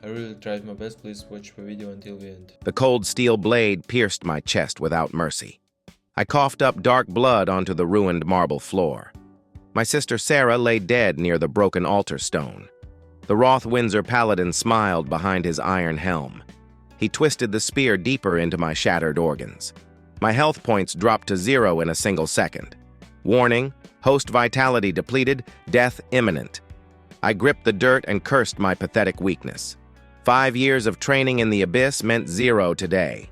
I really tried my best, please watch the video until the end. The cold steel blade pierced my chest without mercy. I coughed up dark blood onto the ruined marble floor. My sister Sarah lay dead near the broken altar stone. The Roth Windsor paladin smiled behind his iron helm. He twisted the spear deeper into my shattered organs. My health points dropped to 0 in a single second. Warning, host vitality depleted, death imminent. I gripped the dirt and cursed my pathetic weakness. 5 years of training in the abyss meant 0 today.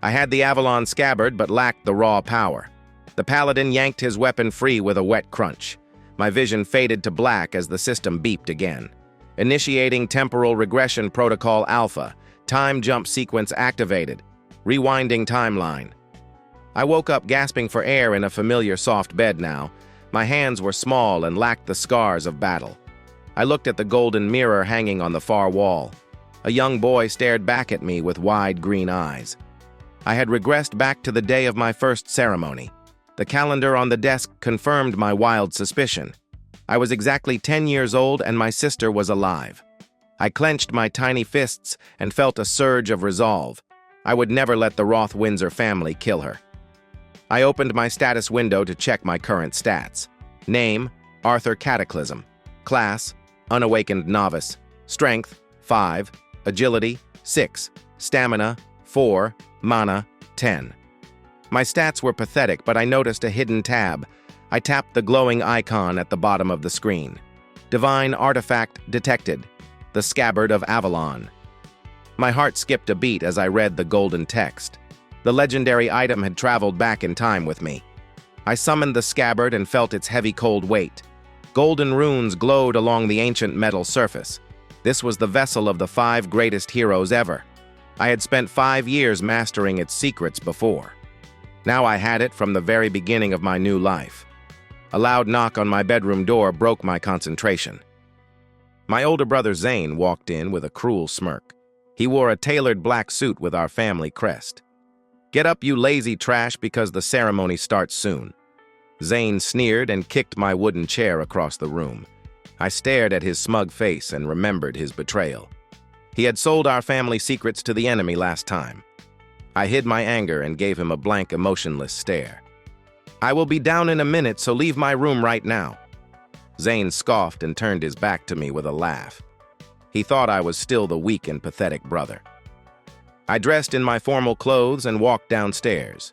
I had the Avalon scabbard but lacked the raw power. The paladin yanked his weapon free with a wet crunch. My vision faded to black as the system beeped again. Initiating temporal regression protocol alpha. Time jump sequence activated. Rewinding timeline. I woke up gasping for air in a familiar soft bed now. My hands were small and lacked the scars of battle. I looked at the golden mirror hanging on the far wall. A young boy stared back at me with wide green eyes. I had regressed back to the day of my first ceremony. The calendar on the desk confirmed my wild suspicion. I was exactly 10 years old and my sister was alive. I clenched my tiny fists and felt a surge of resolve. I would never let the Roth Windsor family kill her. I opened my status window to check my current stats. Name, Arthur Cataclysm. Class, Unawakened Novice. Strength, 5. Agility, 6. Stamina, 4. Mana, 10. My stats were pathetic, but I noticed a hidden tab. I tapped the glowing icon at the bottom of the screen. Divine Artifact Detected. The Scabbard of Avalon. My heart skipped a beat as I read the golden text. The legendary item had traveled back in time with me. I summoned the scabbard and felt its heavy cold weight. Golden runes glowed along the ancient metal surface. This was the vessel of the 5 greatest heroes ever. I had spent 5 years mastering its secrets before. Now I had it from the very beginning of my new life. A loud knock on my bedroom door broke my concentration. My older brother Zane walked in with a cruel smirk. He wore a tailored black suit with our family crest. "Get up, you lazy trash, because the ceremony starts soon." Zane sneered and kicked my wooden chair across the room. I stared at his smug face and remembered his betrayal. He had sold our family secrets to the enemy last time. I hid my anger and gave him a blank, emotionless stare. "I will be down in a minute, so leave my room right now." Zane scoffed and turned his back to me with a laugh. He thought I was still the weak and pathetic brother. I dressed in my formal clothes and walked downstairs.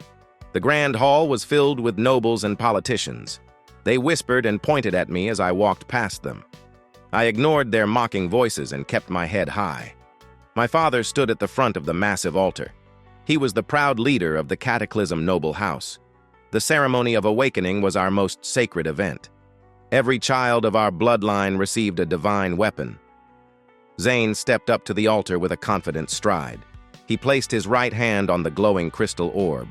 The grand hall was filled with nobles and politicians. They whispered and pointed at me as I walked past them. I ignored their mocking voices and kept my head high. My father stood at the front of the massive altar. He was the proud leader of the Cataclysm noble house. The ceremony of awakening was our most sacred event. Every child of our bloodline received a divine weapon. Zane stepped up to the altar with a confident stride. He placed his right hand on the glowing crystal orb.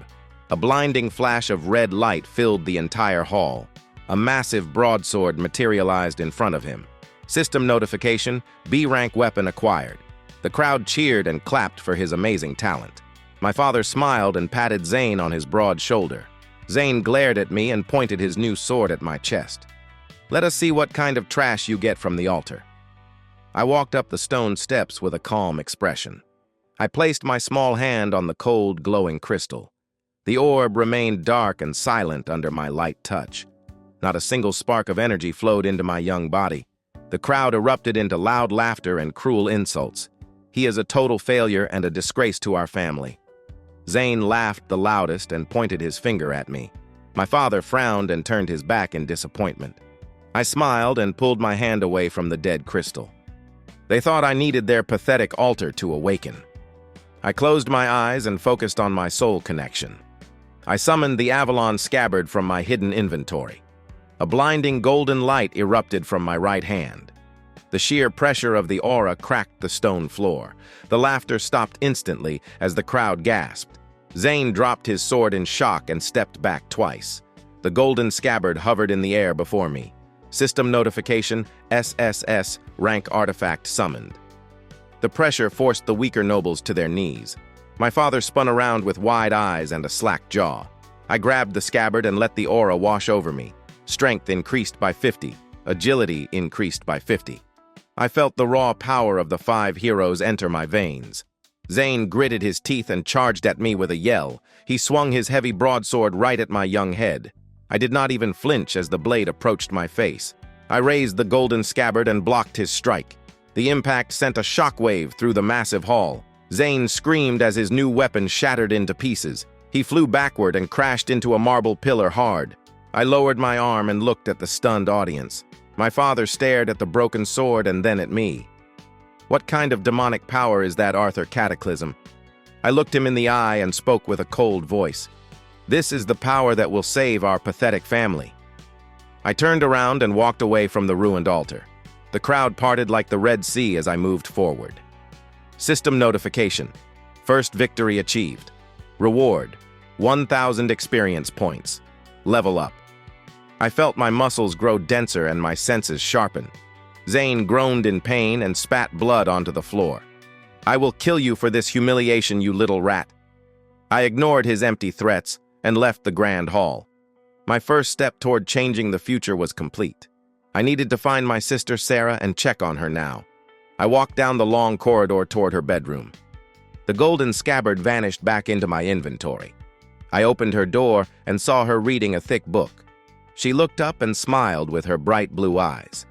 A blinding flash of red light filled the entire hall. A massive broadsword materialized in front of him. System notification, B-rank weapon acquired. The crowd cheered and clapped for his amazing talent. My father smiled and patted Zane on his broad shoulder. Zane glared at me and pointed his new sword at my chest. "Let us see what kind of trash you get from the altar." I walked up the stone steps with a calm expression. I placed my small hand on the cold, glowing crystal. The orb remained dark and silent under my light touch. Not a single spark of energy flowed into my young body. The crowd erupted into loud laughter and cruel insults. "He is a total failure and a disgrace to our family." Zane laughed the loudest and pointed his finger at me. My father frowned and turned his back in disappointment. I smiled and pulled my hand away from the dead crystal. They thought I needed their pathetic altar to awaken. I closed my eyes and focused on my soul connection. I summoned the Avalon scabbard from my hidden inventory. A blinding golden light erupted from my right hand. The sheer pressure of the aura cracked the stone floor. The laughter stopped instantly as the crowd gasped. Zane dropped his sword in shock and stepped back twice. The golden scabbard hovered in the air before me. System notification, SSS-Rank Artifact summoned. The pressure forced the weaker nobles to their knees. My father spun around with wide eyes and a slack jaw. I grabbed the scabbard and let the aura wash over me. Strength increased by 50. Agility increased by 50. I felt the raw power of the 5 heroes enter my veins. Zane gritted his teeth and charged at me with a yell. He swung his heavy broadsword right at my young head. I did not even flinch as the blade approached my face. I raised the golden scabbard and blocked his strike. The impact sent a shockwave through the massive hall. Zane screamed as his new weapon shattered into pieces. He flew backward and crashed into a marble pillar hard. I lowered my arm and looked at the stunned audience. My father stared at the broken sword and then at me. What kind of demonic power is that, Arthur Cataclysm? I looked him in the eye and spoke with a cold voice. This is the power that will save our pathetic family. I turned around and walked away from the ruined altar. The crowd parted like the Red Sea as I moved forward. System notification. First victory achieved. Reward: 1,000 experience points. Level up. I felt my muscles grow denser and my senses sharpen. Zane groaned in pain and spat blood onto the floor. I will kill you for this humiliation, you little rat. I ignored his empty threats and left the grand hall. My first step toward changing the future was complete. I needed to find my sister Sarah and check on her now. I walked down the long corridor toward her bedroom. The golden scabbard vanished back into my inventory. I opened her door and saw her reading a thick book. She looked up and smiled with her bright blue eyes.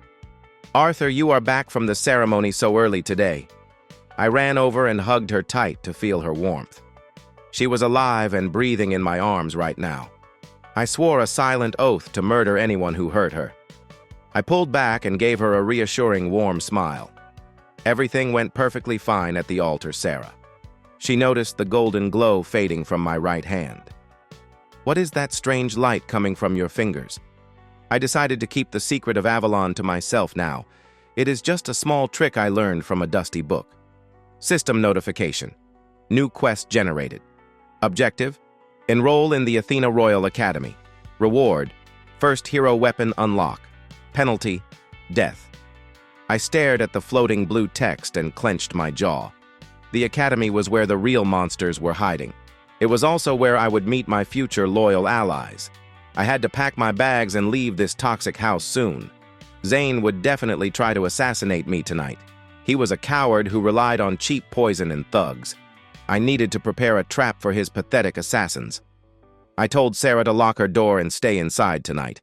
Arthur, you are back from the ceremony so early today. I ran over and hugged her tight to feel her warmth. She was alive and breathing in my arms right now. I swore a silent oath to murder anyone who hurt her. I pulled back and gave her a reassuring, warm smile. Everything went perfectly fine at the altar, Sarah. She noticed the golden glow fading from my right hand. What is that strange light coming from your fingers? I decided to keep the secret of Avalon to myself now. It is just a small trick I learned from a dusty book. System notification. New quest generated. Objective: enroll in the Athena Royal Academy. Reward: first hero weapon unlock. Penalty: death. I stared at the floating blue text and clenched my jaw. The academy was where the real monsters were hiding. It was also where I would meet my future loyal allies. I had to pack my bags and leave this toxic house soon. Zane would definitely try to assassinate me tonight. He was a coward who relied on cheap poison and thugs. I needed to prepare a trap for his pathetic assassins. I told Sarah to lock her door and stay inside tonight.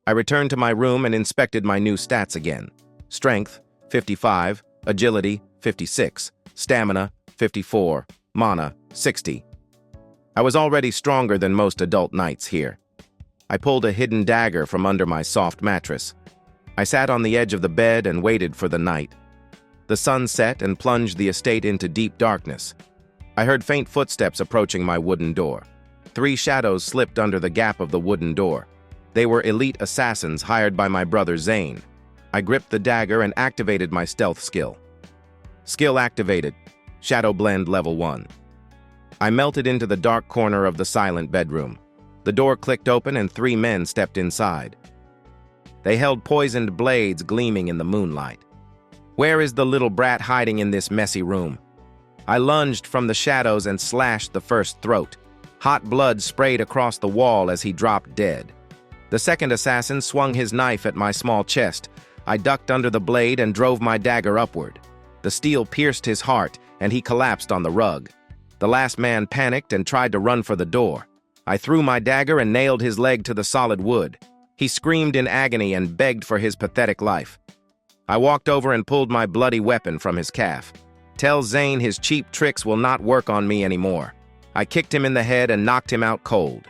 I returned to my room and inspected my new stats again. Strength, 55, Agility, 56, Stamina, 54, Mana, 60. I was already stronger than most adult knights here. I pulled a hidden dagger from under my soft mattress. I sat on the edge of the bed and waited for the night. The sun set and plunged the estate into deep darkness. I heard faint footsteps approaching my wooden door. 3 shadows slipped under the gap of the wooden door. They were elite assassins hired by my brother Zane. I gripped the dagger and activated my stealth skill. Skill activated. Shadow Blend Level 1. I melted into the dark corner of the silent bedroom. The door clicked open and 3 men stepped inside. They held poisoned blades gleaming in the moonlight. Where is the little brat hiding in this messy room? I lunged from the shadows and slashed the first throat. Hot blood sprayed across the wall as he dropped dead. The second assassin swung his knife at my small chest. I ducked under the blade and drove my dagger upward. The steel pierced his heart, and he collapsed on the rug. The last man panicked and tried to run for the door. I threw my dagger and nailed his leg to the solid wood. He screamed in agony and begged for his pathetic life. I walked over and pulled my bloody weapon from his calf. Tell Zane his cheap tricks will not work on me anymore. I kicked him in the head and knocked him out cold.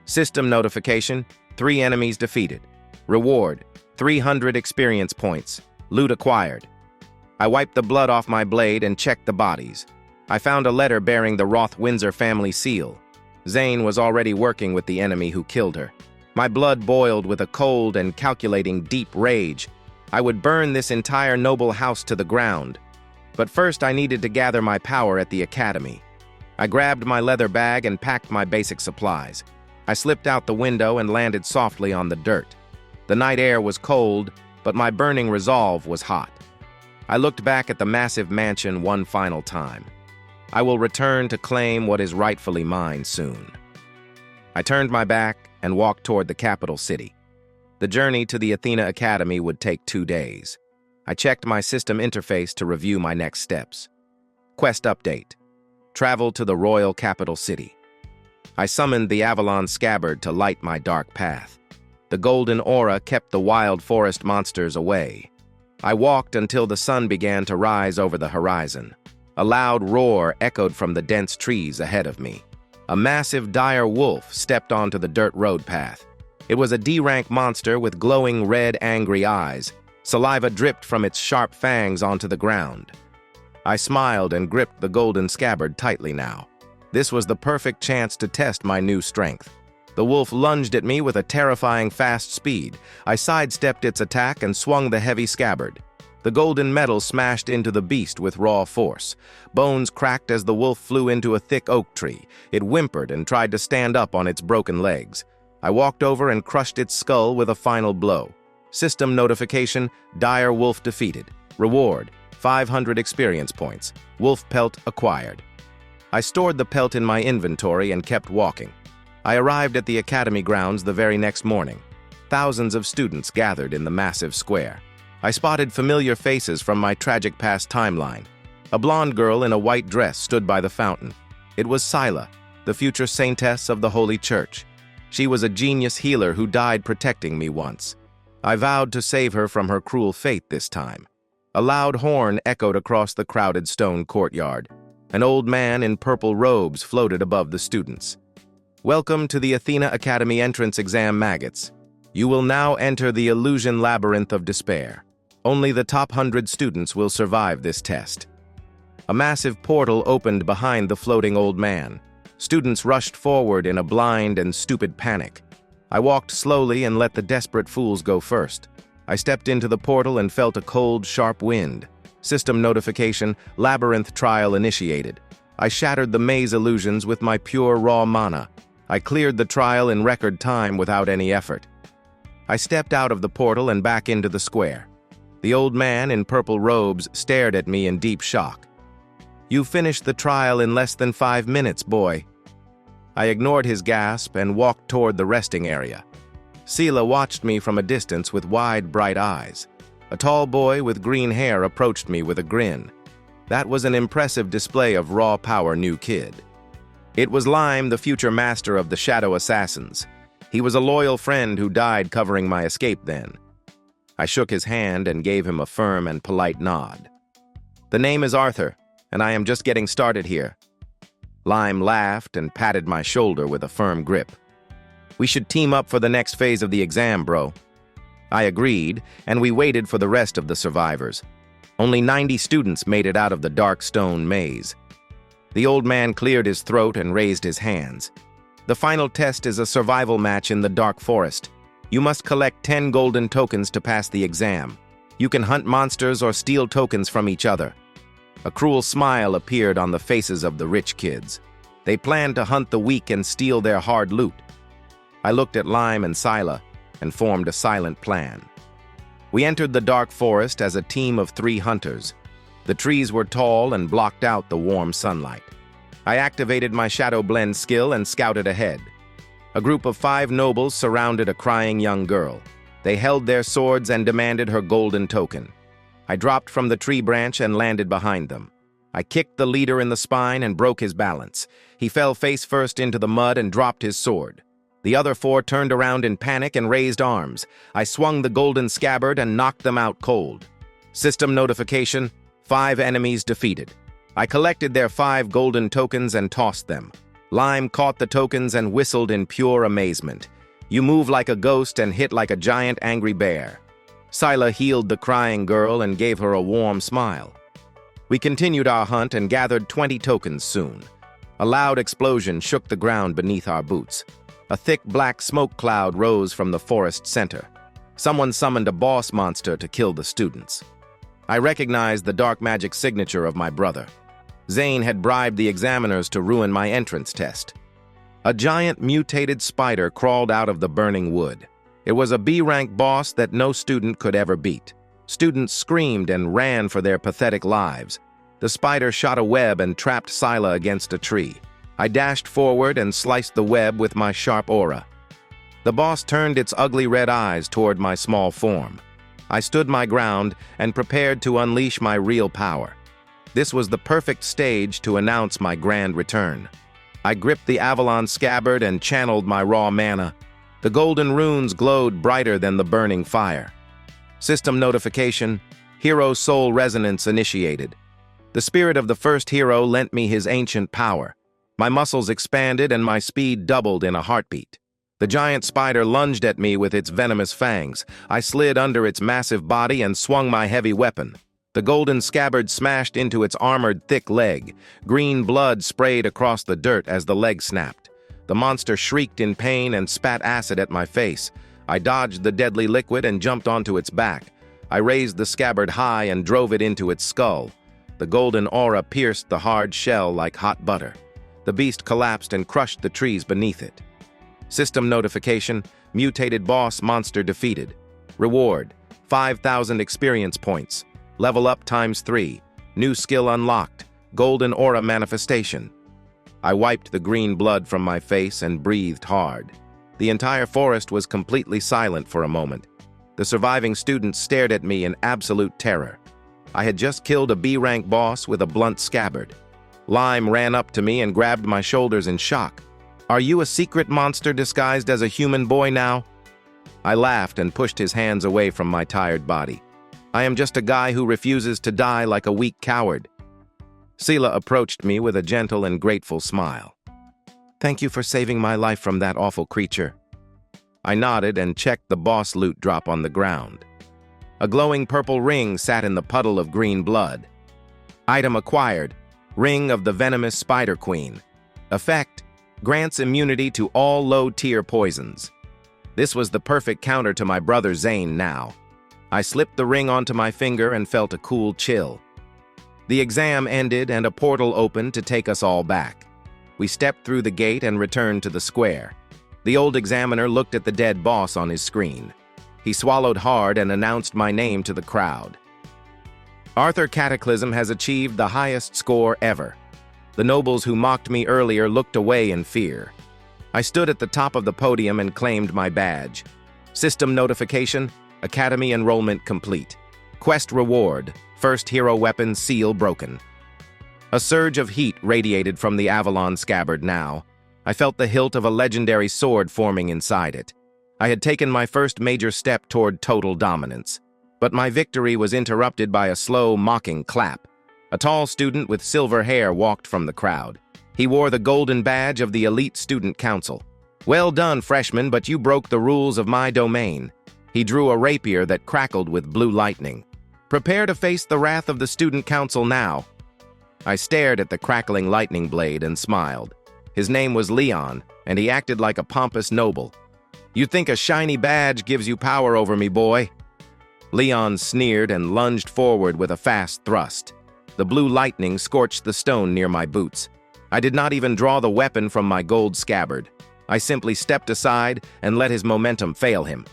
System notification: 3 enemies defeated. Reward: 300 experience points. Loot acquired. I wiped the blood off my blade and checked the bodies. I found a letter bearing the Roth-Windsor family seal. Zane was already working with the enemy who killed her. My blood boiled with a cold and calculating deep rage. I would burn this entire noble house to the ground. But first I needed to gather my power at the academy. I grabbed my leather bag and packed my basic supplies. I slipped out the window and landed softly on the dirt. The night air was cold, but my burning resolve was hot. I looked back at the massive mansion one final time. I will return to claim what is rightfully mine soon. I turned my back and walked toward the capital city. The journey to the Athena Academy would take 2 days. I checked my system interface to review my next steps. Quest update. Travel to the royal capital city. I summoned the Avalon Scabbard to light my dark path. The golden aura kept the wild forest monsters away. I walked until the sun began to rise over the horizon. A loud roar echoed from the dense trees ahead of me. A massive dire wolf stepped onto the dirt road path. It was a D-rank monster with glowing red, angry eyes. Saliva dripped from its sharp fangs onto the ground. I smiled and gripped the golden scabbard tightly now. This was the perfect chance to test my new strength. The wolf lunged at me with a terrifying fast speed. I sidestepped its attack and swung the heavy scabbard. The golden metal smashed into the beast with raw force. Bones cracked as the wolf flew into a thick oak tree. It whimpered and tried to stand up on its broken legs. I walked over and crushed its skull with a final blow. System notification, dire wolf defeated. Reward, 500 experience points. Wolf pelt acquired. I stored the pelt in my inventory and kept walking. I arrived at the academy grounds the very next morning. Thousands of students gathered in the massive square. I spotted familiar faces from my tragic past timeline. A blonde girl in a white dress stood by the fountain. It was Scylla, the future saintess of the Holy Church. She was a genius healer who died protecting me once. I vowed to save her from her cruel fate this time. A loud horn echoed across the crowded stone courtyard. An old man in purple robes floated above the students. Welcome to the Athena Academy entrance exam, maggots. You will now enter the illusion labyrinth of despair. Only the top 100 students will survive this test. A massive portal opened behind the floating old man. Students rushed forward in a blind and stupid panic. I walked slowly and let the desperate fools go first. I stepped into the portal and felt a cold, sharp wind. System notification, labyrinth trial initiated. I shattered the maze illusions with my pure raw mana. I cleared the trial in record time without any effort. I stepped out of the portal and back into the square. The old man in purple robes stared at me in deep shock. You finished the trial in less than 5 minutes, boy. I ignored his gasp and walked toward the resting area. Scylla watched me from a distance with wide, bright eyes. A tall boy with green hair approached me with a grin. That was an impressive display of raw power, new kid. It was Lime, the future master of the Shadow Assassins. He was a loyal friend who died covering my escape then. I shook his hand and gave him a firm and polite nod. The name is Arthur, and I am just getting started here. Lime laughed and patted my shoulder with a firm grip. We should team up for the next phase of the exam, bro. I agreed, and we waited for the rest of the survivors. Only 90 students made it out of the dark stone maze. The old man cleared his throat and raised his hands. The final test is a survival match in the dark forest. You must collect 10 golden tokens to pass the exam. You can hunt monsters or steal tokens from each other. A cruel smile appeared on the faces of the rich kids. They planned to hunt the weak and steal their hard loot. I looked at Lime and Scylla and formed a silent plan. We entered the dark forest as a team of 3 hunters. The trees were tall and blocked out the warm sunlight. I activated my shadow blend skill and scouted ahead. A group of 5 nobles surrounded a crying young girl. They held their swords and demanded her golden token. I dropped from the tree branch and landed behind them. I kicked the leader in the spine and broke his balance. He fell face first into the mud and dropped his sword. The other 4 turned around in panic and raised arms. I swung the golden scabbard and knocked them out cold. System notification, 5 enemies defeated. I collected their 5 golden tokens and tossed them. Lime caught the tokens and whistled in pure amazement. You move like a ghost and hit like a giant angry bear. Scylla healed the crying girl and gave her a warm smile. We continued our hunt and gathered 20 tokens soon. A loud explosion shook the ground beneath our boots. A thick black smoke cloud rose from the forest center. Someone summoned a boss monster to kill the students. I recognized the dark magic signature of my brother. Zane had bribed the examiners to ruin my entrance test. A giant mutated spider crawled out of the burning wood. It was a B-rank boss that no student could ever beat. Students screamed and ran for their pathetic lives. The spider shot a web and trapped Scylla against a tree. I dashed forward and sliced the web with my sharp aura. The boss turned its ugly red eyes toward my small form. I stood my ground and prepared to unleash my real power. This was the perfect stage to announce my grand return. I gripped the Avalon scabbard and channeled my raw mana. The golden runes glowed brighter than the burning fire. System notification: Hero Soul Resonance initiated. The spirit of the first hero lent me his ancient power. My muscles expanded and my speed doubled in a heartbeat. The giant spider lunged at me with its venomous fangs. I slid under its massive body and swung my heavy weapon. The golden scabbard smashed into its armored thick leg. Green blood sprayed across the dirt as the leg snapped. The monster shrieked in pain and spat acid at my face. I dodged the deadly liquid and jumped onto its back. I raised the scabbard high and drove it into its skull. The golden aura pierced the hard shell like hot butter. The beast collapsed and crushed the trees beneath it. System notification: Mutated boss monster defeated. Reward: 5,000 experience points. Level up ×3. New skill unlocked. Golden aura manifestation. I wiped the green blood from my face and breathed hard. The entire forest was completely silent for a moment. The surviving students stared at me in absolute terror. I had just killed a B-rank boss with a blunt scabbard. Lime ran up to me and grabbed my shoulders in shock. "Are you a secret monster disguised as a human boy now?" I laughed and pushed his hands away from my tired body. "I am just a guy who refuses to die like a weak coward." Sela approached me with a gentle and grateful smile. "Thank you for saving my life from that awful creature." I nodded and checked the boss loot drop on the ground. A glowing purple ring sat in the puddle of green blood. Item acquired: Ring of the Venomous Spider Queen. Effect: grants immunity to all low-tier poisons. This was the perfect counter to my brother Zane now. I slipped the ring onto my finger and felt a cool chill. The exam ended and a portal opened to take us all back. We stepped through the gate and returned to the square. The old examiner looked at the dead boss on his screen. He swallowed hard and announced my name to the crowd. Arthur Cataclysm has achieved the highest score ever. The nobles who mocked me earlier looked away in fear. I stood at the top of the podium and claimed my badge. System notification: Academy enrollment complete. Quest reward: first hero weapon seal broken. A surge of heat radiated from the Avalon scabbard now. I felt the hilt of a legendary sword forming inside it. I had taken my first major step toward total dominance. But my victory was interrupted by a slow, mocking clap. A tall student with silver hair walked from the crowd. He wore the golden badge of the elite student council. "Well done, freshman, but you broke the rules of my domain." He drew a rapier that crackled with blue lightning. "Prepare to face the wrath of the student council now." I stared at the crackling lightning blade and smiled. His name was Leon, and he acted like a pompous noble. "You think a shiny badge gives you power over me, boy?" Leon sneered and lunged forward with a fast thrust. The blue lightning scorched the stone near my boots. I did not even draw the weapon from my gold scabbard. I simply stepped aside and let his momentum fail him.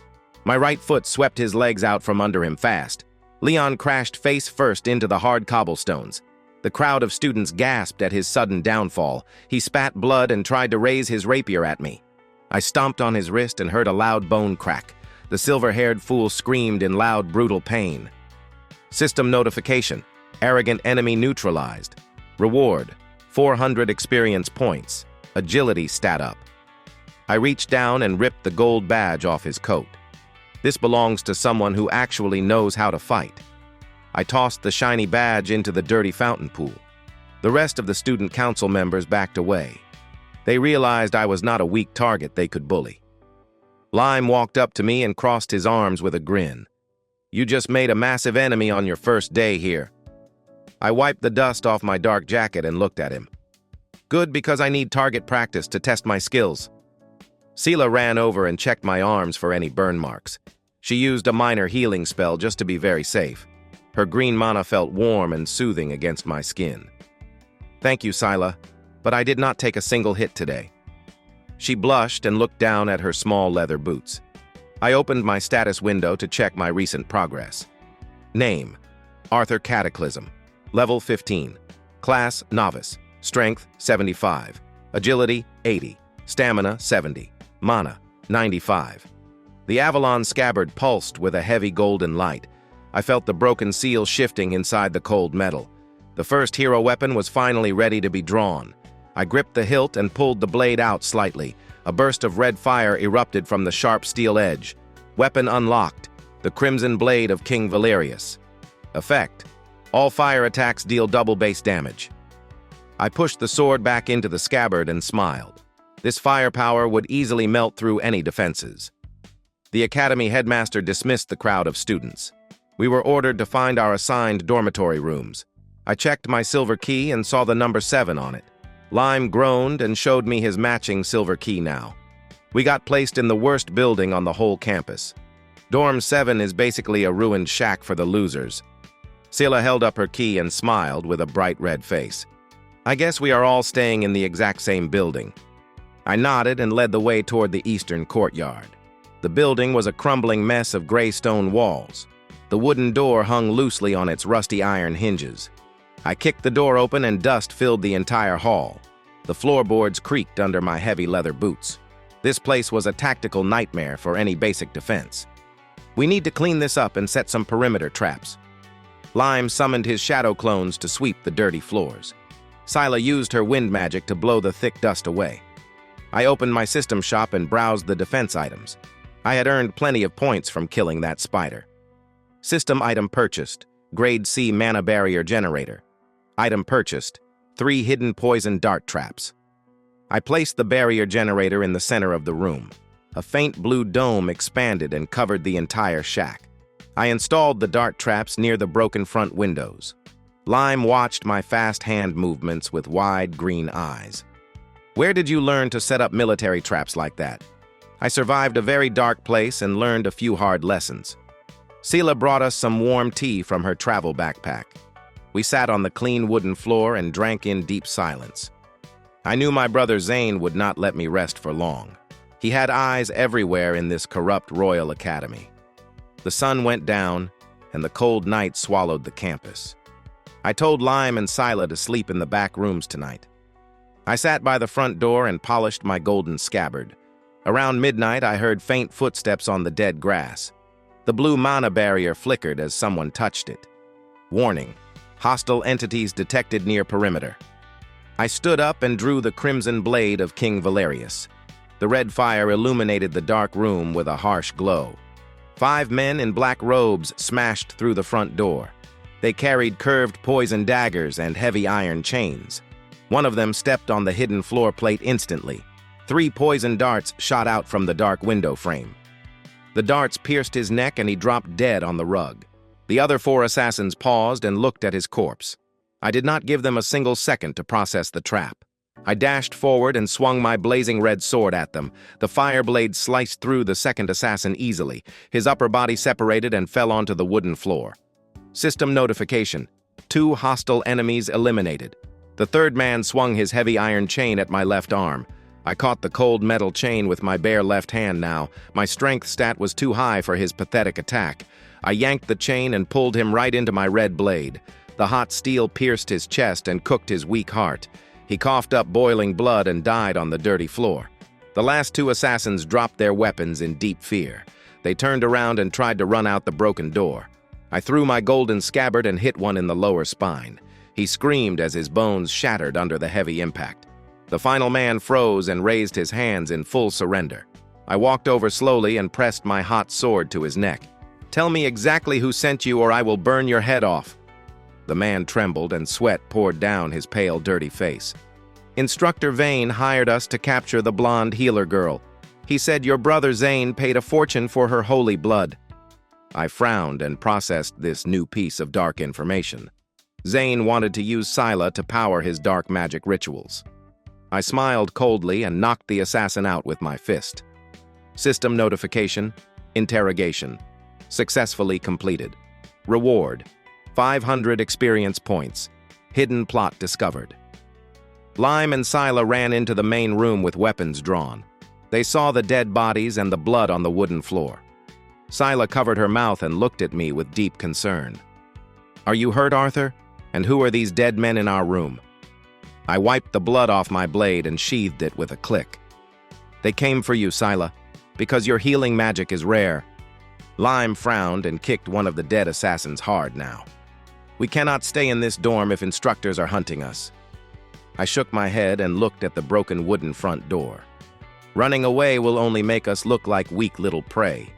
My right foot swept his legs out from under him fast. Leon crashed face first into the hard cobblestones. The crowd of students gasped at his sudden downfall. He spat blood and tried to raise his rapier at me. I stomped on his wrist and heard a loud bone crack. The silver-haired fool screamed in loud, brutal pain. System notification: arrogant enemy neutralized. Reward: 400 experience points. Agility stat up. I reached down and ripped the gold badge off his coat. This belongs to someone who actually knows how to fight. I tossed the shiny badge into the dirty fountain pool. The rest of the student council members backed away. They realized I was not a weak target they could bully. Lime walked up to me and crossed his arms with a grin. "You just made a massive enemy on your first day here." I wiped the dust off my dark jacket and looked at him. "Good, because I need target practice to test my skills." Sela ran over and checked my arms for any burn marks. She used a minor healing spell just to be very safe. Her green mana felt warm and soothing against my skin. "Thank you, Sela, but I did not take a single hit today." She blushed and looked down at her small leather boots. I opened my status window to check my recent progress. Name: Arthur Cataclysm. Level 15. Class: Novice. Strength: 75. Agility: 80. Stamina: 70. Mana: 95. The Avalon scabbard pulsed with a heavy golden light. I felt the broken seal shifting inside the cold metal. The first hero weapon was finally ready to be drawn. I gripped the hilt and pulled the blade out slightly. A burst of red fire erupted from the sharp steel edge. Weapon unlocked. The Crimson Blade of King Valerius. Effect: all fire attacks deal double base damage. I pushed the sword back into the scabbard and smiled. This firepower would easily melt through any defenses. The academy headmaster dismissed the crowd of students. We were ordered to find our assigned dormitory rooms. I checked my silver key and saw the number 7 on it. Lime groaned and showed me his matching silver key now. We got placed in the worst building on the whole campus. Dorm 7 is basically a ruined shack for the losers. Scylla held up her key and smiled with a bright red face. I guess we are all staying in the exact same building. I nodded and led the way toward the eastern courtyard. The building was a crumbling mess of gray stone walls. The wooden door hung loosely on its rusty iron hinges. I kicked the door open and dust filled the entire hall. The floorboards creaked under my heavy leather boots. This place was a tactical nightmare for any basic defense. We need to clean this up and set some perimeter traps. Lime summoned his shadow clones to sweep the dirty floors. Scylla used her wind magic to blow the thick dust away. I opened my system shop and browsed the defense items. I had earned plenty of points from killing that spider. System item purchased: Grade C mana barrier generator. Item purchased: 3 hidden poison dart traps. I placed the barrier generator in the center of the room. A faint blue dome expanded and covered the entire shack. I installed the dart traps near the broken front windows. Lime watched my fast hand movements with wide green eyes. Where did you learn to set up military traps like that? I survived a very dark place and learned a few hard lessons. Scylla brought us some warm tea from her travel backpack. We sat on the clean wooden floor and drank in deep silence. I knew my brother Zane would not let me rest for long. He had eyes everywhere in this corrupt royal academy. The sun went down, and the cold night swallowed the campus. I told Lime and Scylla to sleep in the back rooms tonight. I sat by the front door and polished my golden scabbard. Around midnight, I heard faint footsteps on the dead grass. The blue mana barrier flickered as someone touched it. Warning: hostile entities detected near perimeter. I stood up and drew the Crimson Blade of King Valerius. The red fire illuminated the dark room with a harsh glow. 5 men in black robes smashed through the front door. They carried curved poison daggers and heavy iron chains. One of them stepped on the hidden floor plate instantly. 3 poison darts shot out from the dark window frame. The darts pierced his neck and he dropped dead on the rug. The other 4 assassins paused and looked at his corpse. I did not give them a single second to process the trap. I dashed forward and swung my blazing red sword at them. The fire blade sliced through the second assassin easily. His upper body separated and fell onto the wooden floor. System notification: 2 hostile enemies eliminated. The 3rd man swung his heavy iron chain at my left arm. I caught the cold metal chain with my bare left hand now. My strength stat was too high for his pathetic attack. I yanked the chain and pulled him right into my red blade. The hot steel pierced his chest and cooked his weak heart. He coughed up boiling blood and died on the dirty floor. The last 2 assassins dropped their weapons in deep fear. They turned around and tried to run out the broken door. I threw my golden scabbard and hit one in the lower spine. He screamed as his bones shattered under the heavy impact. The final man froze and raised his hands in full surrender. I walked over slowly and pressed my hot sword to his neck. "Tell me exactly who sent you or I will burn your head off." The man trembled and sweat poured down his pale, dirty face. "Instructor Vane hired us to capture the blonde healer girl. He said your brother Zane paid a fortune for her holy blood." I frowned and processed this new piece of dark information. Zane wanted to use Scylla to power his dark magic rituals. I smiled coldly and knocked the assassin out with my fist. System notification: interrogation. Successfully completed. Reward: 500 experience points. Hidden plot discovered. Lime and Scylla ran into the main room with weapons drawn. They saw the dead bodies and the blood on the wooden floor. Scylla covered her mouth and looked at me with deep concern. "Are you hurt, Arthur? And who are these dead men in our room?" I wiped the blood off my blade and sheathed it with a click. "They came for you, Scylla, because your healing magic is rare. Lime frowned and kicked one of the dead assassins hard now. We cannot stay in this dorm if instructors are hunting us. I shook my head and looked at the broken wooden front door. Running away will only make us look like weak little prey.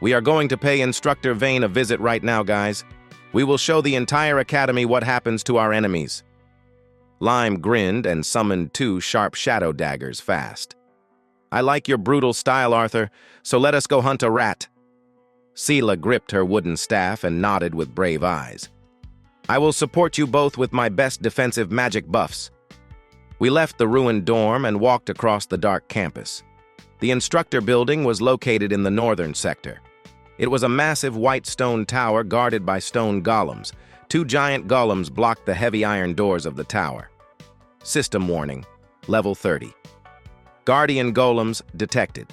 We are going to pay Instructor Vane a visit right now, guys. We will show the entire academy what happens to our enemies. Lime grinned and summoned 2 sharp shadow daggers fast. I like your brutal style, Arthur, so let us go hunt a rat. Seela gripped her wooden staff and nodded with brave eyes. I will support you both with my best defensive magic buffs. We left the ruined dorm and walked across the dark campus. The instructor building was located in the northern sector. It was a massive white stone tower guarded by stone golems. 2 giant golems blocked the heavy iron doors of the tower. System warning, level 30. Guardian golems detected.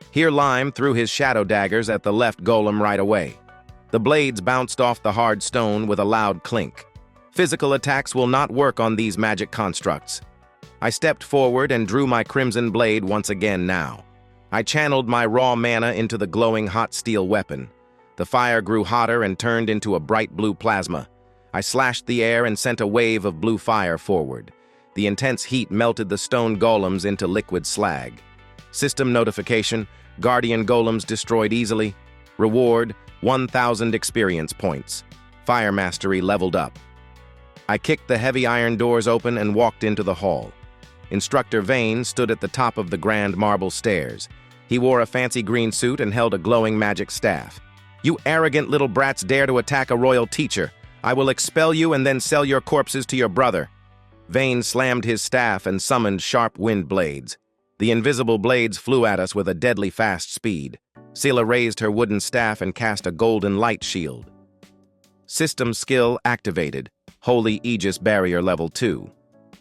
Here Lime threw his shadow daggers at the left golem right away. The blades bounced off the hard stone with a loud clink. Physical attacks will not work on these magic constructs. I stepped forward and drew my crimson blade once again now. I channeled my raw mana into the glowing hot steel weapon. The fire grew hotter and turned into a bright blue plasma. I slashed the air and sent a wave of blue fire forward. The intense heat melted the stone golems into liquid slag. System notification, Guardian golems destroyed easily. Reward, 1,000 experience points. Fire mastery leveled up. I kicked the heavy iron doors open and walked into the hall. Instructor Vane stood at the top of the grand marble stairs. He wore a fancy green suit and held a glowing magic staff. You arrogant little brats dare to attack a royal teacher. I will expel you and then sell your corpses to your brother. Vane slammed his staff and summoned sharp wind blades. The invisible blades flew at us with a deadly fast speed. Seela raised her wooden staff and cast a golden light shield. System skill activated. Holy Aegis Barrier Level 2.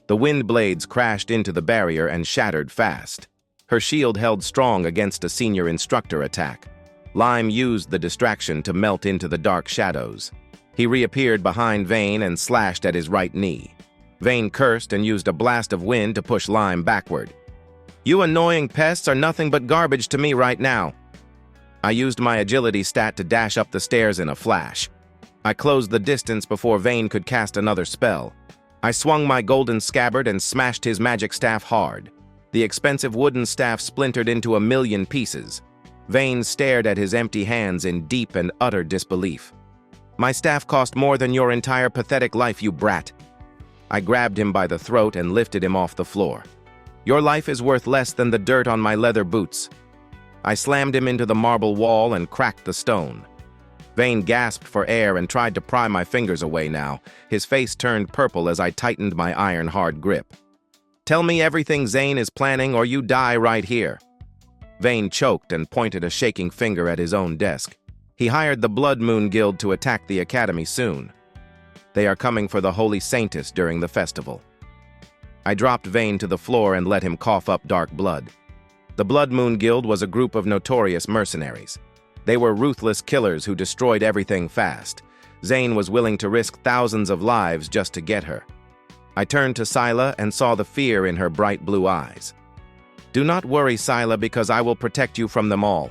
The wind blades crashed into the barrier and shattered fast. Her shield held strong against a senior instructor attack. Lime used the distraction to melt into the dark shadows. He reappeared behind Vane and slashed at his right knee. Vane cursed and used a blast of wind to push Lime backward. You annoying pests are nothing but garbage to me right now. I used my agility stat to dash up the stairs in a flash. I closed the distance before Vane could cast another spell. I swung my golden scabbard and smashed his magic staff hard. The expensive wooden staff splintered into a million pieces. Vane stared at his empty hands in deep and utter disbelief. My staff cost more than your entire pathetic life, you brat. I grabbed him by the throat and lifted him off the floor. Your life is worth less than the dirt on my leather boots. I slammed him into the marble wall and cracked the stone. Vane gasped for air and tried to pry my fingers away now. His face turned purple as I tightened my iron-hard grip. Tell me everything Zane is planning or you die right here. Vane choked and pointed a shaking finger at his own desk. He hired the Blood Moon Guild to attack the academy soon. They are coming for the Holy Saintess during the festival. I dropped Vane to the floor and let him cough up dark blood. The Blood Moon Guild was a group of notorious mercenaries. They were ruthless killers who destroyed everything fast. Zane was willing to risk thousands of lives just to get her. I turned to Scylla and saw the fear in her bright blue eyes. Do not worry, Scylla, because I will protect you from them all.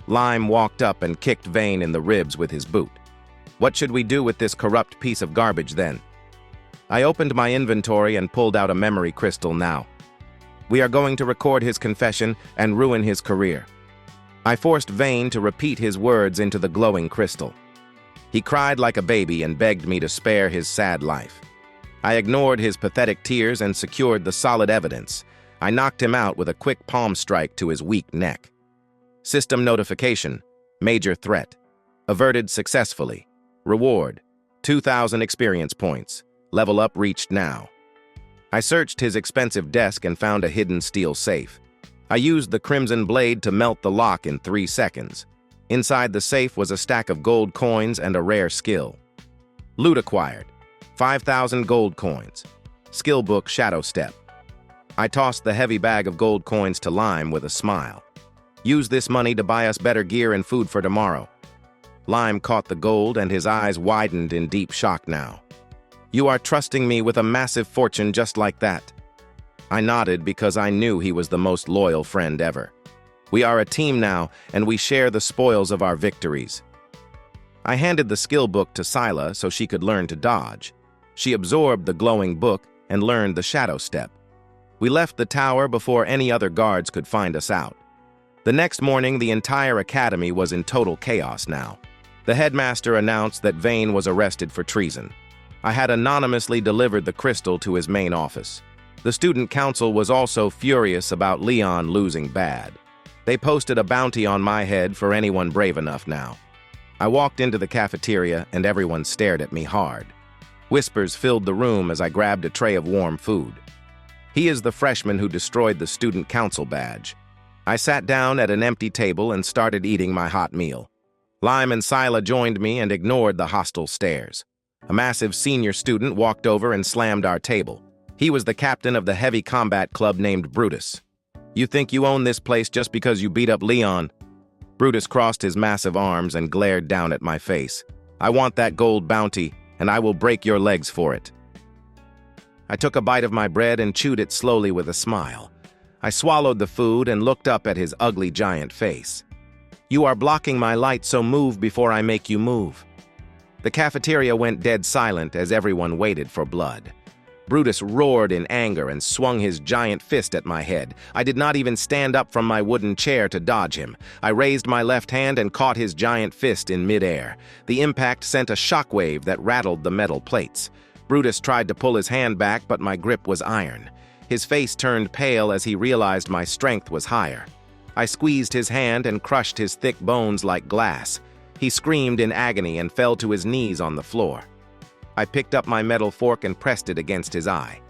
Lime walked up and kicked Vane in the ribs with his boot. What should we do with this corrupt piece of garbage then? I opened my inventory and pulled out a memory crystal now. We are going to record his confession and ruin his career. I forced Vane to repeat his words into the glowing crystal. He cried like a baby and begged me to spare his sad life. I ignored his pathetic tears and secured the solid evidence. I knocked him out with a quick palm strike to his weak neck. System notification. Major threat. Averted successfully. Reward. 2,000 experience points. Level up reached now. I searched his expensive desk and found a hidden steel safe. I used the crimson blade to melt the lock in 3 seconds. Inside the safe was a stack of gold coins and a rare skill. Loot acquired. 5,000 gold coins. Skill book Shadow Step. I tossed the heavy bag of gold coins to Lime with a smile. Use this money to buy us better gear and food for tomorrow. Lime caught the gold and his eyes widened in deep shock now. You are trusting me with a massive fortune just like that. I nodded because I knew he was the most loyal friend ever. We are a team now, and we share the spoils of our victories. I handed the skill book to Scylla so she could learn to dodge. She absorbed the glowing book and learned the shadow step. We left the tower before any other guards could find us out. The next morning, the entire academy was in total chaos now. The headmaster announced that Vane was arrested for treason. I had anonymously delivered the crystal to his main office. The student council was also furious about Leon losing bad. They posted a bounty on my head for anyone brave enough now. I walked into the cafeteria and everyone stared at me hard. Whispers filled the room as I grabbed a tray of warm food. He is the freshman who destroyed the student council badge. I sat down at an empty table and started eating my hot meal. Lime and Scylla joined me and ignored the hostile stares. A massive senior student walked over and slammed our table. He was the captain of the heavy combat club named Brutus. You think you own this place just because you beat up Leon? Brutus crossed his massive arms and glared down at my face. I want that gold bounty, and I will break your legs for it. I took a bite of my bread and chewed it slowly with a smile. I swallowed the food and looked up at his ugly giant face. You are blocking my light, so move before I make you move. The cafeteria went dead silent as everyone waited for blood. Brutus roared in anger and swung his giant fist at my head. I did not even stand up from my wooden chair to dodge him. I raised my left hand and caught his giant fist in midair. The impact sent a shockwave that rattled the metal plates. Brutus tried to pull his hand back, but my grip was iron. His face turned pale as he realized my strength was higher. I squeezed his hand and crushed his thick bones like glass. He screamed in agony and fell to his knees on the floor. I picked up my metal fork and pressed it against his eye.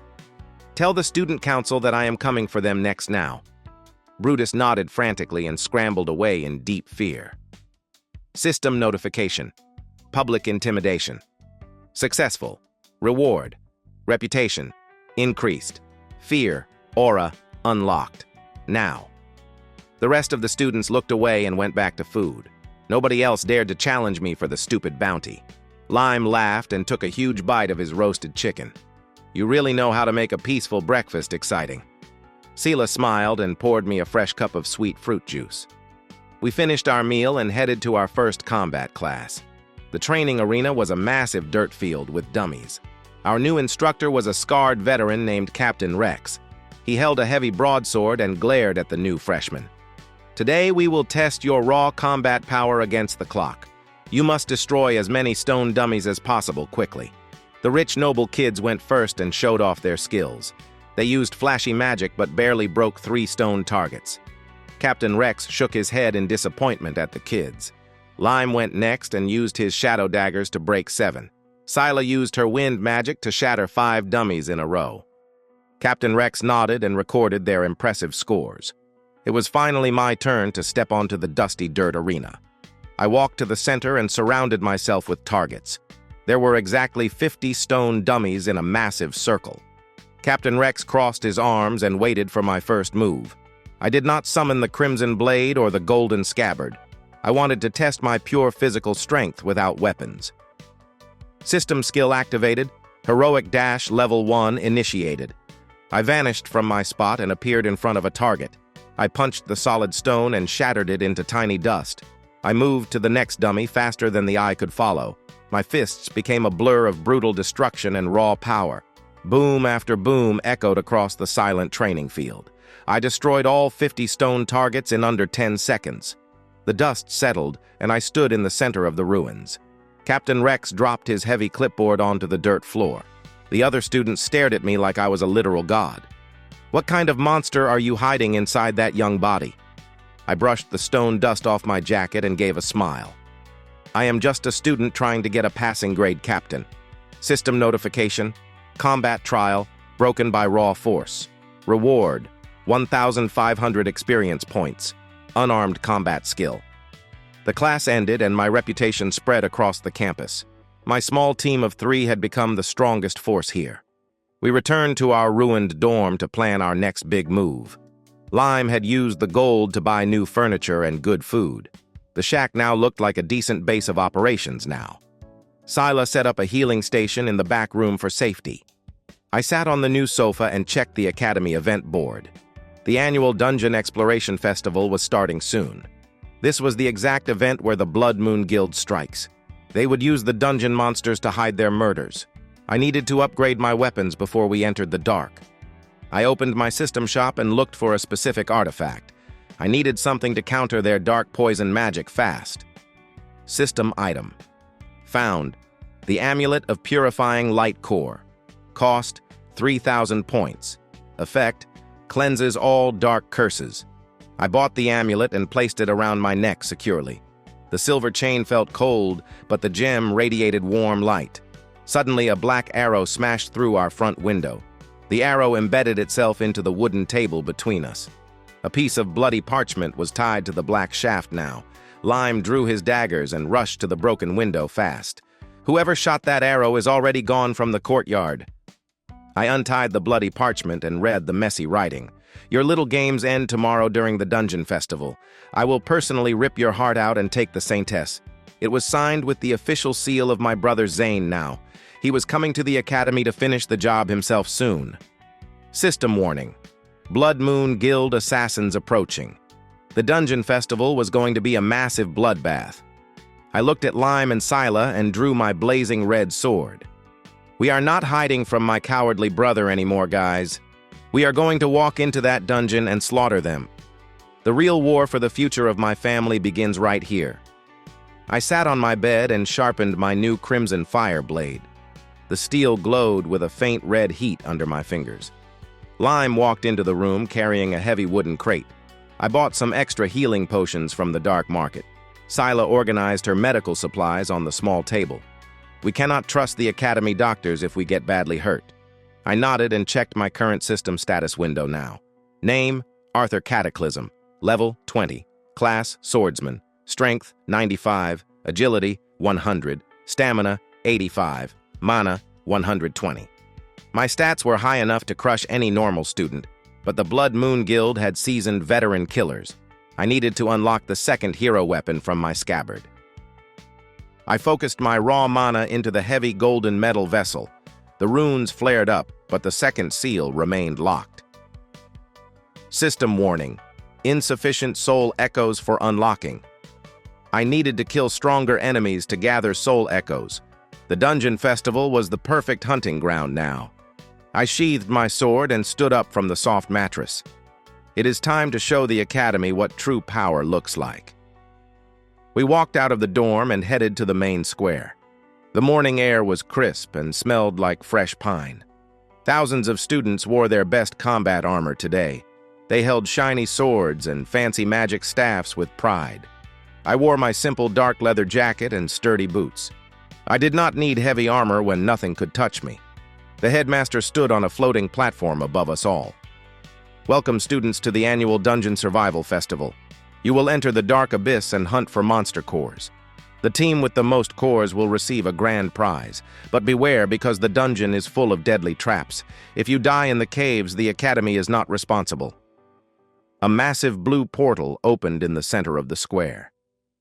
Tell the student council that I am coming for them next now. Brutus nodded frantically and scrambled away in deep fear. System notification. Public intimidation. Successful. Reward. Reputation. Increased. Fear. Aura. Unlocked. Now. The rest of the students looked away and went back to food. Nobody else dared to challenge me for the stupid bounty. Lime laughed and took a huge bite of his roasted chicken. You really know how to make a peaceful breakfast exciting. Scylla smiled and poured me a fresh cup of sweet fruit juice. We finished our meal and headed to our first combat class. The training arena was a massive dirt field with dummies. Our new instructor was a scarred veteran named Captain Rex. He held a heavy broadsword and glared at the new freshman. Today we will test your raw combat power against the clock. You must destroy as many stone dummies as possible quickly. The rich noble kids went first and showed off their skills. They used flashy magic but barely broke 3 stone targets. Captain Rex shook his head in disappointment at the kids. Lime went next and used his shadow daggers to break 7. Scylla used her wind magic to shatter 5 dummies in a row. Captain Rex nodded and recorded their impressive scores. It was finally my turn to step onto the dusty dirt arena. I walked to the center and surrounded myself with targets. There were exactly 50 stone dummies in a massive circle. Captain Rex crossed his arms and waited for my first move. I did not summon the Crimson Blade or the Golden Scabbard. I wanted to test my pure physical strength without weapons. System skill activated. Heroic Dash Level 1 initiated. I vanished from my spot and appeared in front of a target. I punched the solid stone and shattered it into tiny dust. I moved to the next dummy faster than the eye could follow. My fists became a blur of brutal destruction and raw power. Boom after boom echoed across the silent training field. I destroyed all 50 stone targets in under 10 seconds. The dust settled, and I stood in the center of the ruins. Captain Rex dropped his heavy clipboard onto the dirt floor. The other students stared at me like I was a literal god. What kind of monster are you hiding inside that young body? I brushed the stone dust off my jacket and gave a smile. I am just a student trying to get a passing grade captain. System notification. Combat trial. Broken by raw force. Reward. 1,500 experience points. Unarmed combat skill. The class ended and my reputation spread across the campus. My small team of 3 had become the strongest force here. We returned to our ruined dorm to plan our next big move. Lime had used the gold to buy new furniture and good food. The shack now looked like a decent base of operations now. Scylla set up a healing station in the back room for safety. I sat on the new sofa and checked the academy event board. The annual Dungeon Exploration Festival was starting soon. This was the exact event where the Blood Moon Guild strikes. They would use the dungeon monsters to hide their murders. I needed to upgrade my weapons before we entered the dark. I opened my system shop and looked for a specific artifact. I needed something to counter their dark poison magic fast. System item. Found. The Amulet of Purifying Light Core. Cost, 3,000 points. Effect, cleanses all dark curses. I bought the amulet and placed it around my neck securely. The silver chain felt cold, but the gem radiated warm light. Suddenly, a black arrow smashed through our front window. The arrow embedded itself into the wooden table between us. A piece of bloody parchment was tied to the black shaft now. Lime drew his daggers and rushed to the broken window fast. Whoever shot that arrow is already gone from the courtyard. I untied the bloody parchment and read the messy writing. Your little games end tomorrow during the dungeon festival. I will personally rip your heart out and take the saintess. It was signed with the official seal of my brother Zane now. He was coming to the academy to finish the job himself soon. System warning. Blood Moon Guild assassins approaching. The dungeon festival was going to be a massive bloodbath. I looked at Lime and Scylla and drew my blazing red sword. We are not hiding from my cowardly brother anymore, guys. We are going to walk into that dungeon and slaughter them. The real war for the future of my family begins right here. I sat on my bed and sharpened my new crimson fire blade. The steel glowed with a faint red heat under my fingers. Lime walked into the room carrying a heavy wooden crate. I bought some extra healing potions from the dark market. Scylla organized her medical supplies on the small table. We cannot trust the academy doctors if we get badly hurt. I nodded and checked my current system status window now. Name, Arthur Cataclysm. Level, 20. Class, Swordsman. Strength, 95. Agility, 100. Stamina, 85. Mana, 120. My stats were high enough to crush any normal student, but the Blood Moon Guild had seasoned veteran killers. I needed to unlock the second hero weapon from my scabbard. I focused my raw mana into the heavy golden metal vessel. The runes flared up, but the second seal remained locked. System warning. Insufficient soul echoes for unlocking. I needed to kill stronger enemies to gather soul echoes. The dungeon festival was the perfect hunting ground now. I sheathed my sword and stood up from the soft mattress. It is time to show the academy what true power looks like. We walked out of the dorm and headed to the main square. The morning air was crisp and smelled like fresh pine. Thousands of students wore their best combat armor today. They held shiny swords and fancy magic staffs with pride. I wore my simple dark leather jacket and sturdy boots. I did not need heavy armor when nothing could touch me. The headmaster stood on a floating platform above us all. Welcome, students, to the annual Dungeon Survival Festival. You will enter the dark abyss and hunt for monster cores. The team with the most cores will receive a grand prize, but beware because the dungeon is full of deadly traps. If you die in the caves, the academy is not responsible. A massive blue portal opened in the center of the square.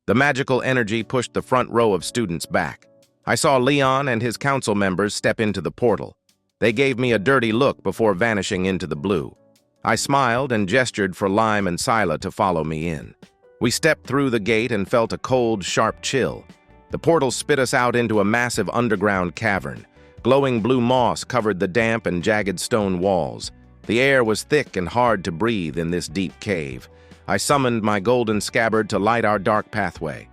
The magical energy pushed the front row of students back. I saw Leon and his council members step into the portal. They gave me a dirty look before vanishing into the blue. I smiled and gestured for Lime and Scylla to follow me in. We stepped through the gate and felt a cold, sharp chill. The portal spit us out into a massive underground cavern. Glowing blue moss covered the damp and jagged stone walls. The air was thick and hard to breathe in this deep cave. I summoned my golden scabbard to light our dark pathway.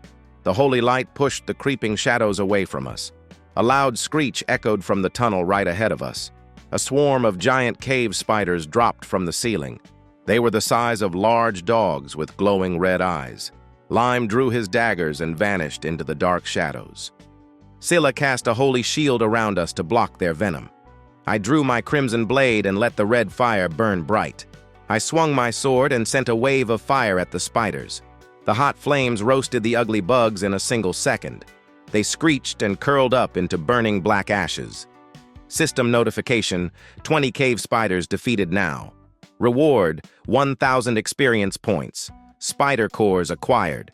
The holy light pushed the creeping shadows away from us. A loud screech echoed from the tunnel right ahead of us. A swarm of giant cave spiders dropped from the ceiling. They were the size of large dogs with glowing red eyes. Lime drew his daggers and vanished into the dark shadows. Scylla cast a holy shield around us to block their venom. I drew my crimson blade and let the red fire burn bright. I swung my sword and sent a wave of fire at the spiders. The hot flames roasted the ugly bugs in a single second. They screeched and curled up into burning black ashes. System notification, 20 cave spiders defeated now. Reward, 1,000 experience points. Spider cores acquired.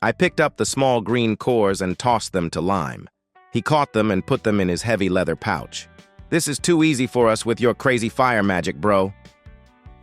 I picked up the small green cores and tossed them to Lime. He caught them and put them in his heavy leather pouch. This is too easy for us with your crazy fire magic, bro.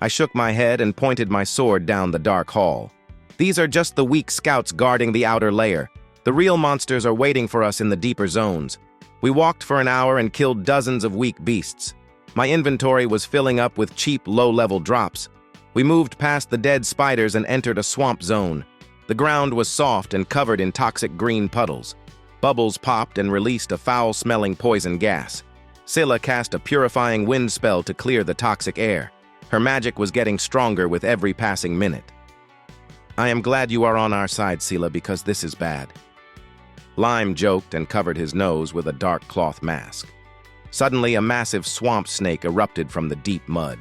I shook my head and pointed my sword down the dark hall. These are just the weak scouts guarding the outer layer. The real monsters are waiting for us in the deeper zones. We walked for an hour and killed dozens of weak beasts. My inventory was filling up with cheap, low-level drops. We moved past the dead spiders and entered a swamp zone. The ground was soft and covered in toxic green puddles. Bubbles popped and released a foul-smelling poison gas. Scylla cast a purifying wind spell to clear the toxic air. Her magic was getting stronger with every passing minute. I am glad you are on our side, Scylla, because this is bad. Lime joked and covered his nose with a dark cloth mask. Suddenly, a massive swamp snake erupted from the deep mud.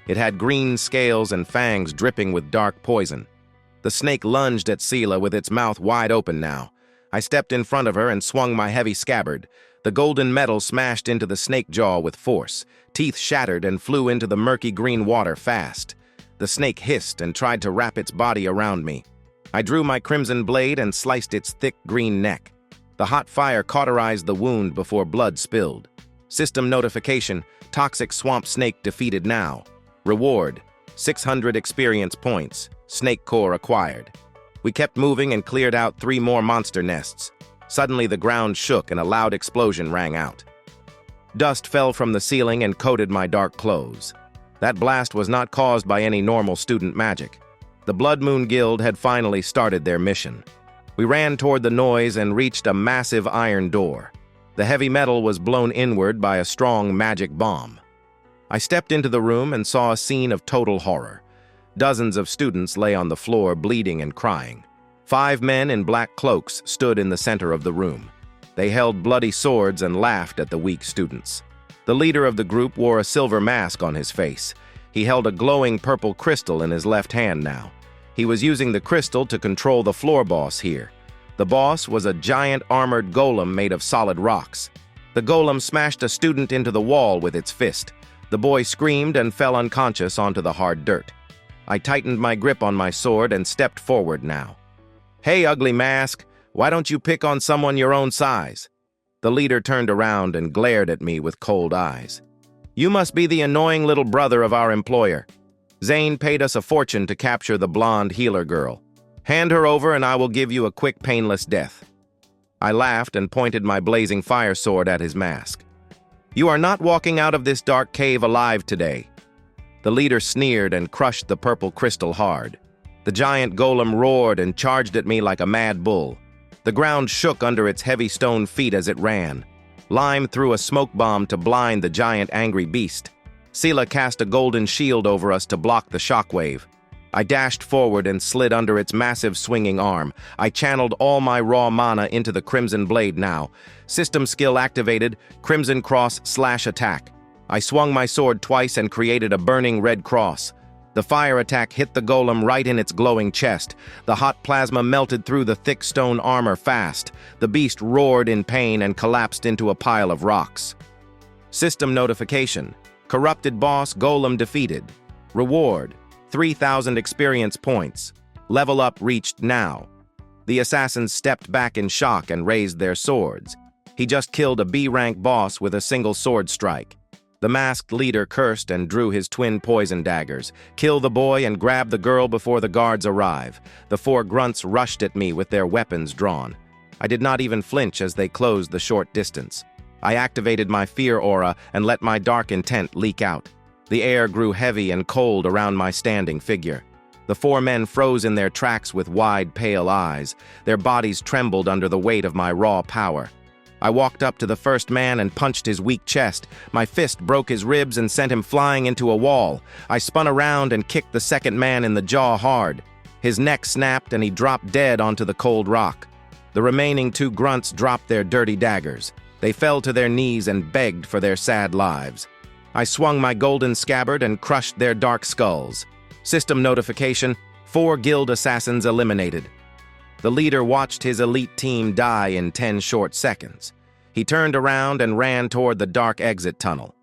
It had green scales and fangs dripping with dark poison. The snake lunged at Scylla with its mouth wide open now. I stepped in front of her and swung my heavy scabbard. The golden metal smashed into the snake jaw with force. Teeth shattered and flew into the murky green water fast. The snake hissed and tried to wrap its body around me. I drew my crimson blade and sliced its thick green neck. The hot fire cauterized the wound before blood spilled. System notification: toxic swamp snake defeated now. Reward: 600 experience points. Snake core acquired. We kept moving and cleared out 3 more monster nests. Suddenly the ground shook and a loud explosion rang out. Dust fell from the ceiling and coated my dark clothes. That blast was not caused by any normal student magic. The Blood Moon Guild had finally started their mission. We ran toward the noise and reached a massive iron door. The heavy metal was blown inward by a strong magic bomb. I stepped into the room and saw a scene of total horror. Dozens of students lay on the floor bleeding and crying. 5 men in black cloaks stood in the center of the room. They held bloody swords and laughed at the weak students. The leader of the group wore a silver mask on his face. He held a glowing purple crystal in his left hand now. He was using the crystal to control the floor boss here. The boss was a giant armored golem made of solid rocks. The golem smashed a student into the wall with its fist. The boy screamed and fell unconscious onto the hard dirt. I tightened my grip on my sword and stepped forward now. "Hey, ugly mask, why don't you pick on someone your own size?" The leader turned around and glared at me with cold eyes. "You must be the annoying little brother of our employer. Zane paid us a fortune to capture the blonde healer girl. Hand her over and I will give you a quick, painless death." I laughed and pointed my blazing fire sword at his mask. "You are not walking out of this dark cave alive today." The leader sneered and crushed the purple crystal hard. The giant golem roared and charged at me like a mad bull. The ground shook under its heavy stone feet as it ran. Lime threw a smoke bomb to blind the giant angry beast. Scylla cast a golden shield over us to block the shockwave. I dashed forward and slid under its massive swinging arm. I channeled all my raw mana into the Crimson Blade now. System skill activated, Crimson Cross / attack. I swung my sword twice and created a burning red cross. The fire attack hit the golem right in its glowing chest. The hot plasma melted through the thick stone armor fast. The beast roared in pain and collapsed into a pile of rocks. System notification: corrupted boss golem defeated. Reward: 3,000 experience points. Level up reached now. The assassins stepped back in shock and raised their swords. He just killed a B-rank boss with a single sword strike. The masked leader cursed and drew his twin poison daggers. "Kill the boy and grab the girl before the guards arrive." The 4 grunts rushed at me with their weapons drawn. I did not even flinch as they closed the short distance. I activated my fear aura and let my dark intent leak out. The air grew heavy and cold around my standing figure. The 4 men froze in their tracks with wide, pale eyes. Their bodies trembled under the weight of my raw power. I walked up to the first man and punched his weak chest. My fist broke his ribs and sent him flying into a wall. I spun around and kicked the second man in the jaw hard. His neck snapped and he dropped dead onto the cold rock. The remaining 2 grunts dropped their dirty daggers. They fell to their knees and begged for their sad lives. I swung my golden scabbard and crushed their dark skulls. System notification: 4 guild assassins eliminated. The leader watched his elite team die in 10 short seconds. He turned around and ran toward the dark exit tunnel.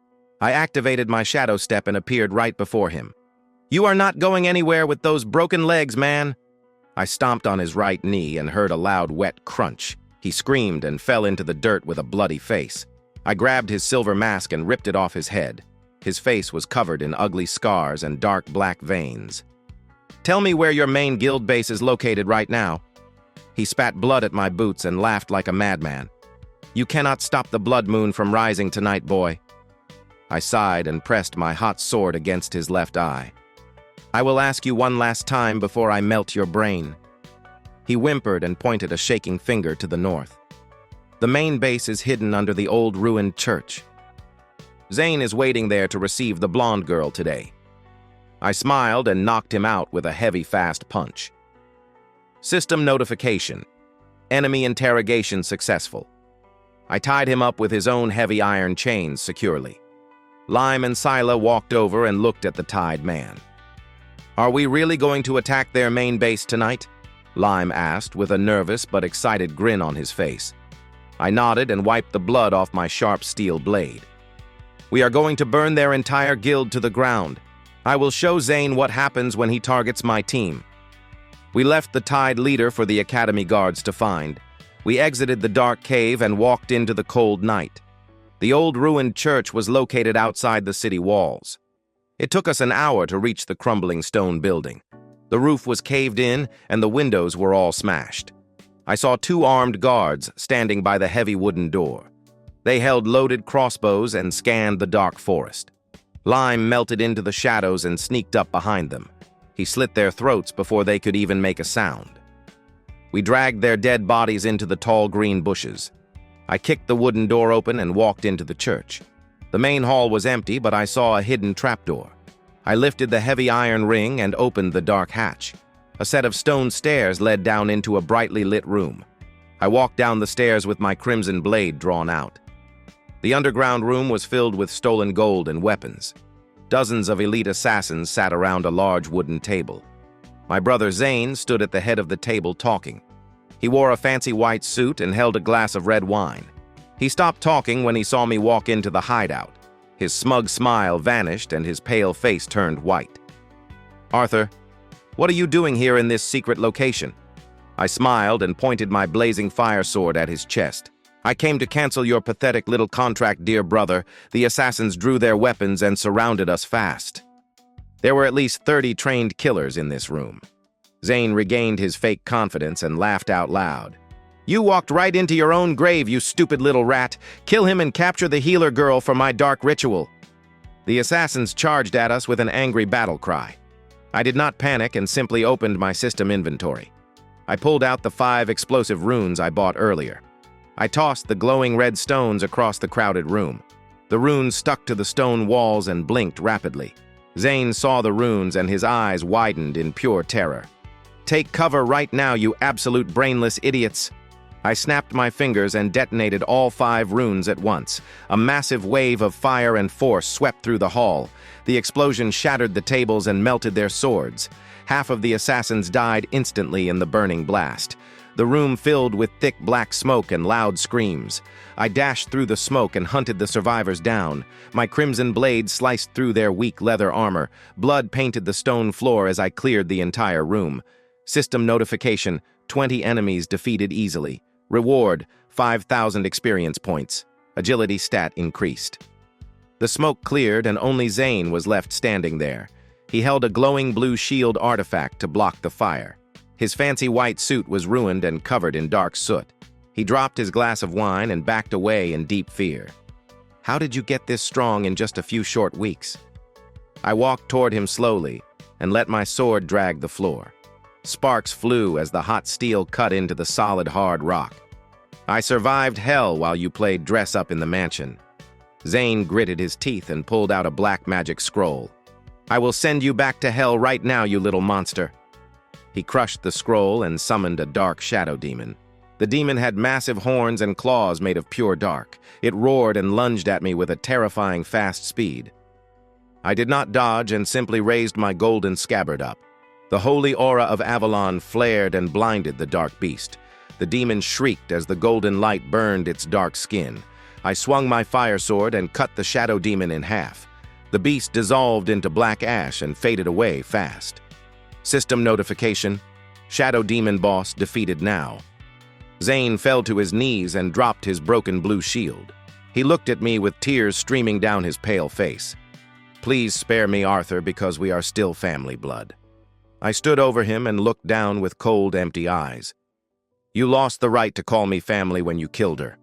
I activated my shadow step and appeared right before him. "You are not going anywhere with those broken legs, man." I stomped on his right knee and heard a loud, wet crunch. He screamed and fell into the dirt with a bloody face. I grabbed his silver mask and ripped it off his head. His face was covered in ugly scars and dark black veins. "Tell me where your main guild base is located right now." He spat blood at my boots and laughed like a madman. "You cannot stop the blood moon from rising tonight, boy." I sighed and pressed my hot sword against his left eye. "I will ask you one last time before I melt your brain." He whimpered and pointed a shaking finger to the north. "The main base is hidden under the old ruined church. Zane is waiting there to receive the blonde girl today." I smiled and knocked him out with a heavy, fast punch. System notification. Enemy interrogation successful. I tied him up with his own heavy iron chains securely. Lime and Scylla walked over and looked at the tied man. "Are we really going to attack their main base tonight?" Lime asked with a nervous but excited grin on his face. I nodded and wiped the blood off my sharp steel blade. "We are going to burn their entire guild to the ground. I will show Zane what happens when he targets my team." We left the tied leader for the academy guards to find. We exited the dark cave and walked into the cold night. The old ruined church was located outside the city walls. It took us an hour to reach the crumbling stone building. The roof was caved in and the windows were all smashed. I saw 2 armed guards standing by the heavy wooden door. They held loaded crossbows and scanned the dark forest. Lime melted into the shadows and sneaked up behind them. He slit their throats before they could even make a sound. We dragged their dead bodies into the tall green bushes. I kicked the wooden door open and walked into the church. The main hall was empty, but I saw a hidden trapdoor. I lifted the heavy iron ring and opened the dark hatch. A set of stone stairs led down into a brightly lit room. I walked down the stairs with my crimson blade drawn out. The underground room was filled with stolen gold and weapons. Dozens of elite assassins sat around a large wooden table. My brother Zane stood at the head of the table talking. He wore a fancy white suit and held a glass of red wine. He stopped talking when he saw me walk into the hideout. His smug smile vanished and his pale face turned white. "Arthur, what are you doing here in this secret location?" I smiled and pointed my blazing fire sword at his chest. "I came to cancel your pathetic little contract, dear brother. The assassins drew their weapons and surrounded us fast." There were at least 30 trained killers in this room. Zane regained his fake confidence and laughed out loud. "You walked right into your own grave, you stupid little rat. Kill him and capture the healer girl for my dark ritual." The assassins charged at us with an angry battle cry. I did not panic and simply opened my system inventory. I pulled out the 5 explosive runes I bought earlier. I tossed the glowing red stones across the crowded room. The runes stuck to the stone walls and blinked rapidly. Zane saw the runes and his eyes widened in pure terror. "Take cover right now, you absolute brainless idiots." I snapped my fingers and detonated all 5 runes at once. A massive wave of fire and force swept through the hall. The explosion shattered the tables and melted their swords. Half of the assassins died instantly in the burning blast. The room filled with thick black smoke and loud screams. I dashed through the smoke and hunted the survivors down. My crimson blade sliced through their weak leather armor. Blood painted the stone floor as I cleared the entire room. System notification: 20 enemies defeated easily. Reward: 5,000 experience points. Agility stat increased. The smoke cleared and only Zane was left standing there. He held a glowing blue shield artifact to block the fire. His fancy white suit was ruined and covered in dark soot. He dropped his glass of wine and backed away in deep fear. "How did you get this strong in just a few short weeks?" I walked toward him slowly and let my sword drag the floor. Sparks flew as the hot steel cut into the solid, hard rock. "I survived hell while you played dress-up in the mansion." Zane gritted his teeth and pulled out a black magic scroll. "I will send you back to hell right now, you little monster." He crushed the scroll and summoned a dark shadow demon. The demon had massive horns and claws made of pure dark. It roared and lunged at me with a terrifying fast speed. I did not dodge and simply raised my golden scabbard up. The holy aura of Avalon flared and blinded the dark beast. The demon shrieked as the golden light burned its dark skin. I swung my fire sword and cut the shadow demon in half. The beast dissolved into black ash and faded away fast. System notification: Shadow Demon Boss defeated now. Zane fell to his knees and dropped his broken blue shield. He looked at me with tears streaming down his pale face. Please spare me, Arthur, because we are still family blood. I stood over him and looked down with cold, empty eyes. You lost the right to call me family when you killed her.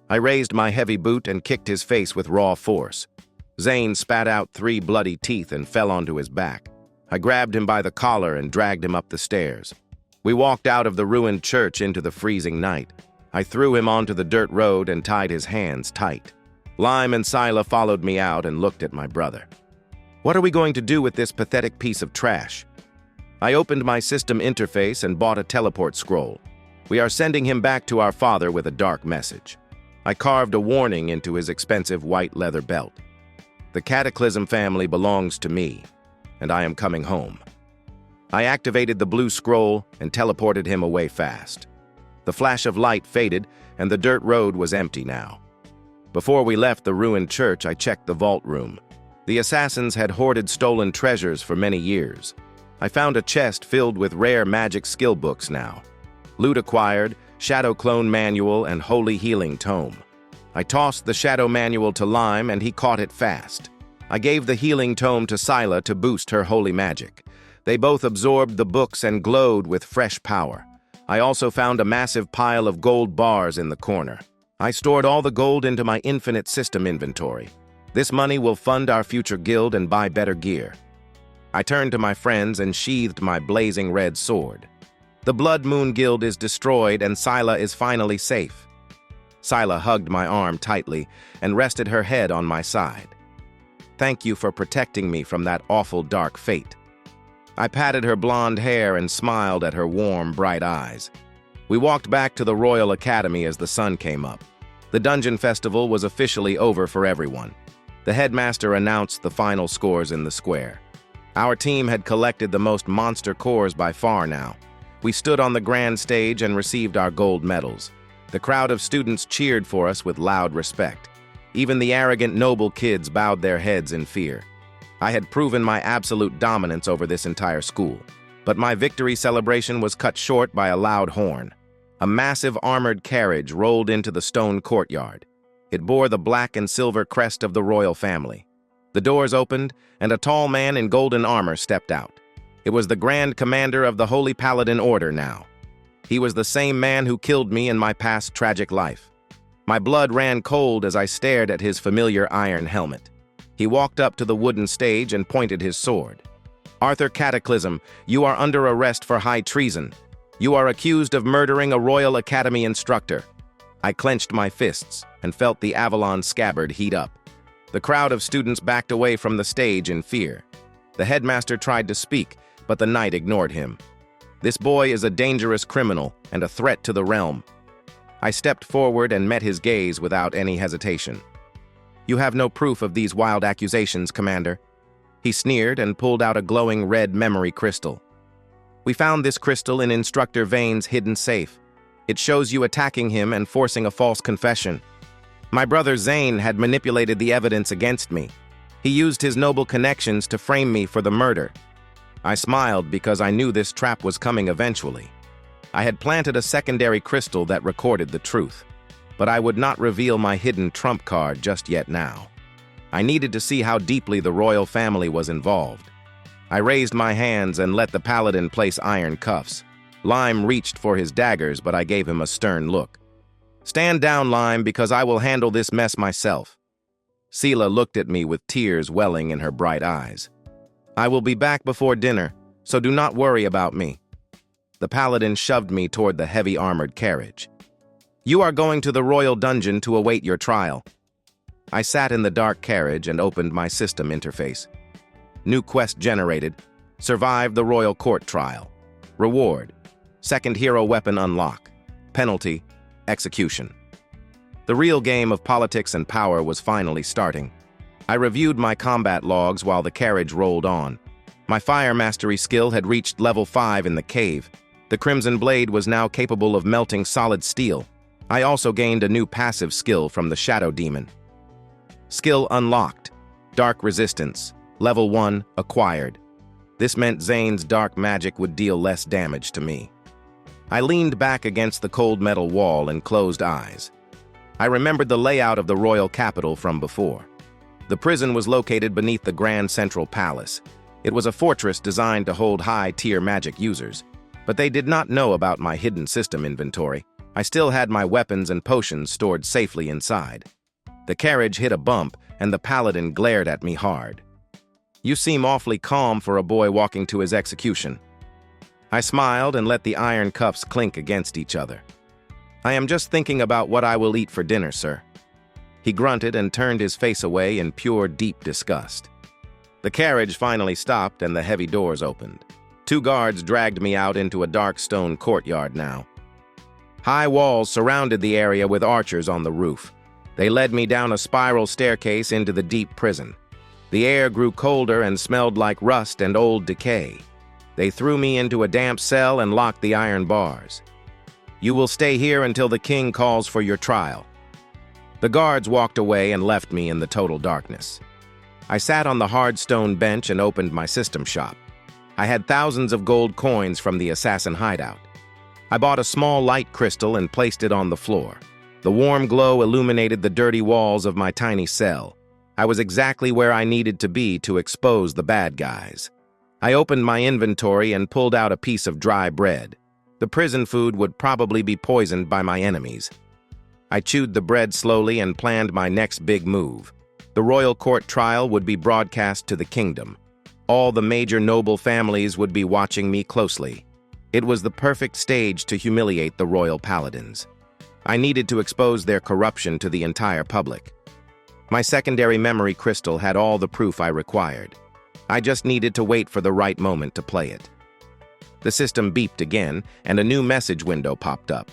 I raised my heavy boot and kicked his face with raw force. Zane spat out 3 bloody teeth and fell onto his back. I grabbed him by the collar and dragged him up the stairs. We walked out of the ruined church into the freezing night. I threw him onto the dirt road and tied his hands tight. Lime and Scylla followed me out and looked at my brother. What are we going to do with this pathetic piece of trash? I opened my system interface and bought a teleport scroll. We are sending him back to our father with a dark message. I carved a warning into his expensive white leather belt. The Cataclysm family belongs to me, and I am coming home. I activated the blue scroll and teleported him away fast. The flash of light faded, and the dirt road was empty now. Before we left the ruined church, I checked the vault room. The assassins had hoarded stolen treasures for many years. I found a chest filled with rare magic skill books now. Loot acquired, Shadow Clone Manual, and Holy Healing Tome. I tossed the Shadow Manual to Lime, and he caught it fast. I gave the Healing Tome to Scylla to boost her holy magic. They both absorbed the books and glowed with fresh power. I also found a massive pile of gold bars in the corner. I stored all the gold into my infinite system inventory. This money will fund our future guild and buy better gear. I turned to my friends and sheathed my blazing red sword. The Blood Moon Guild is destroyed and Scylla is finally safe. Scylla hugged my arm tightly and rested her head on my side. Thank you for protecting me from that awful dark fate. I patted her blonde hair and smiled at her warm, bright eyes. We walked back to the Royal Academy as the sun came up. The Dungeon Festival was officially over for everyone. The headmaster announced the final scores in the square. Our team had collected the most monster cores by far now. We stood on the grand stage and received our gold medals. The crowd of students cheered for us with loud respect. Even the arrogant noble kids bowed their heads in fear. I had proven my absolute dominance over this entire school. But my victory celebration was cut short by a loud horn. A massive armored carriage rolled into the stone courtyard. It bore the black and silver crest of the royal family. The doors opened, and a tall man in golden armor stepped out. It was the Grand Commander of the Holy Paladin Order now. He was the same man who killed me in my past tragic life. My blood ran cold as I stared at his familiar iron helmet. He walked up to the wooden stage and pointed his sword. Arthur Cataclysm, you are under arrest for high treason. You are accused of murdering a Royal Academy instructor. I clenched my fists and felt the Avalon scabbard heat up. The crowd of students backed away from the stage in fear. The headmaster tried to speak, but the knight ignored him. This boy is a dangerous criminal and a threat to the realm. I stepped forward and met his gaze without any hesitation. You have no proof of these wild accusations, Commander. He sneered and pulled out a glowing red memory crystal. We found this crystal in Instructor Vane's hidden safe. It shows you attacking him and forcing a false confession. My brother Zane had manipulated the evidence against me. He used his noble connections to frame me for the murder. I smiled because I knew this trap was coming eventually. I had planted a secondary crystal that recorded the truth, but I would not reveal my hidden trump card just yet now. I needed to see how deeply the royal family was involved. I raised my hands and let the paladin place iron cuffs. Lime reached for his daggers, but I gave him a stern look. Stand down, Lime, because I will handle this mess myself. Scylla looked at me with tears welling in her bright eyes. I will be back before dinner, so do not worry about me. The paladin shoved me toward the heavy armored carriage. You are going to the royal dungeon to await your trial. I sat in the dark carriage and opened my system interface. New quest generated. Survive the royal court trial. Reward. Second hero weapon unlock. Penalty. Execution. The real game of politics and power was finally starting. I reviewed my combat logs while the carriage rolled on. My fire mastery skill had reached level 5 in the cave. The Crimson Blade was now capable of melting solid steel. I also gained a new passive skill from the Shadow Demon. Skill unlocked. Dark Resistance. Level 1 acquired. This meant Zane's dark magic would deal less damage to me. I leaned back against the cold metal wall and closed eyes. I remembered the layout of the royal capital from before. The prison was located beneath the Grand Central Palace. It was a fortress designed to hold high-tier magic users. But they did not know about my hidden system inventory. I still had my weapons and potions stored safely inside. The carriage hit a bump, and the paladin glared at me hard. "You seem awfully calm for a boy walking to his execution." I smiled and let the iron cuffs clink against each other. "I am just thinking about what I will eat for dinner, sir." He grunted and turned his face away in pure, deep disgust. The carriage finally stopped and the heavy doors opened. 2 guards dragged me out into a dark stone courtyard now. High walls surrounded the area with archers on the roof. They led me down a spiral staircase into the deep prison. The air grew colder and smelled like rust and old decay. They threw me into a damp cell and locked the iron bars. "You will stay here until the king calls for your trial." The guards walked away and left me in the total darkness. I sat on the hard stone bench and opened my system shop. I had thousands of gold coins from the assassin hideout. I bought a small light crystal and placed it on the floor. The warm glow illuminated the dirty walls of my tiny cell. I was exactly where I needed to be to expose the bad guys. I opened my inventory and pulled out a piece of dry bread. The prison food would probably be poisoned by my enemies. I chewed the bread slowly and planned my next big move. The royal court trial would be broadcast to the kingdom. All the major noble families would be watching me closely. It was the perfect stage to humiliate the royal paladins. I needed to expose their corruption to the entire public. My secondary memory crystal had all the proof I required. I just needed to wait for the right moment to play it. The system beeped again, and a new message window popped up.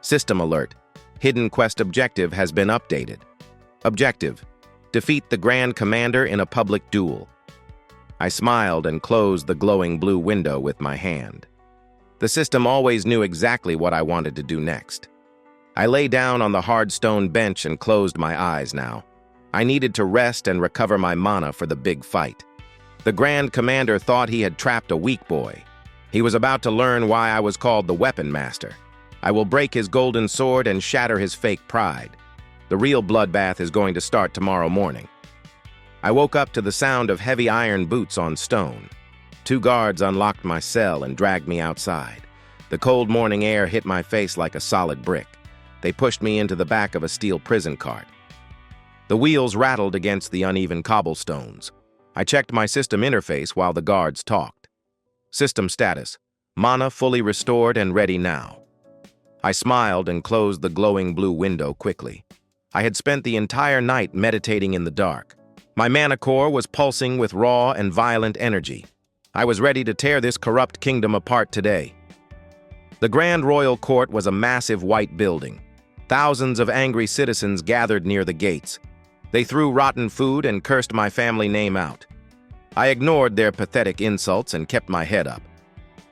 System alert. Hidden quest objective has been updated. Objective: defeat the Grand Commander in a public duel. I smiled and closed the glowing blue window with my hand. The system always knew exactly what I wanted to do next. I lay down on the hard stone bench and closed my eyes now. I needed to rest and recover my mana for the big fight. The Grand Commander thought he had trapped a weak boy. He was about to learn why I was called the Weapon Master. I will break his golden sword and shatter his fake pride. The real bloodbath is going to start tomorrow morning. I woke up to the sound of heavy iron boots on stone. 2 guards unlocked my cell and dragged me outside. The cold morning air hit my face like a solid brick. They pushed me into the back of a steel prison cart. The wheels rattled against the uneven cobblestones. I checked my system interface while the guards talked. System status: mana fully restored and ready now. I smiled and closed the glowing blue window quickly. I had spent the entire night meditating in the dark. My mana core was pulsing with raw and violent energy. I was ready to tear this corrupt kingdom apart today. The Grand Royal Court was a massive white building. Thousands of angry citizens gathered near the gates. They threw rotten food and cursed my family name out. I ignored their pathetic insults and kept my head up.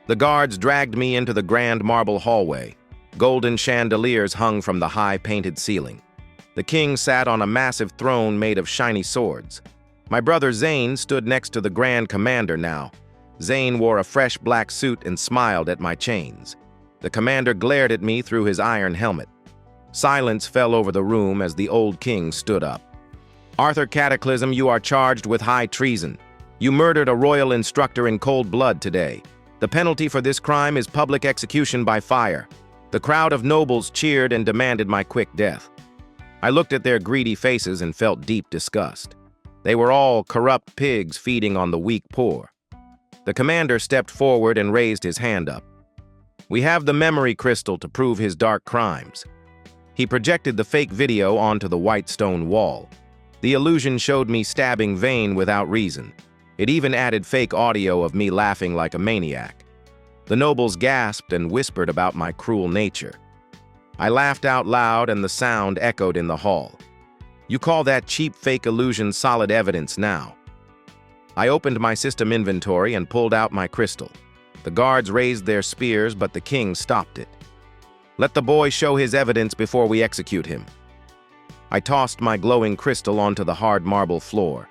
The guards dragged me into the grand marble hallway. Golden chandeliers hung from the high painted ceiling. The king sat on a massive throne made of shiny swords. My brother Zane stood next to the Grand Commander now. Zane wore a fresh black suit and smiled at my chains. The commander glared at me through his iron helmet. Silence fell over the room as the old king stood up. "Arthur Cataclysm, you are charged with high treason. You murdered a royal instructor in cold blood today. The penalty for this crime is public execution by fire." The crowd of nobles cheered and demanded my quick death. I looked at their greedy faces and felt deep disgust. They were all corrupt pigs feeding on the weak poor. The commander stepped forward and raised his hand up. "We have the memory crystal to prove his dark crimes." He projected the fake video onto the white stone wall. The illusion showed me stabbing Vane without reason. It even added fake audio of me laughing like a maniac. The nobles gasped and whispered about my cruel nature. I laughed out loud and the sound echoed in the hall. "You call that cheap fake illusion solid evidence now?" I opened my system inventory and pulled out my crystal. The guards raised their spears, but the king stopped it. "Let the boy show his evidence before we execute him." I tossed my glowing crystal onto the hard marble floor.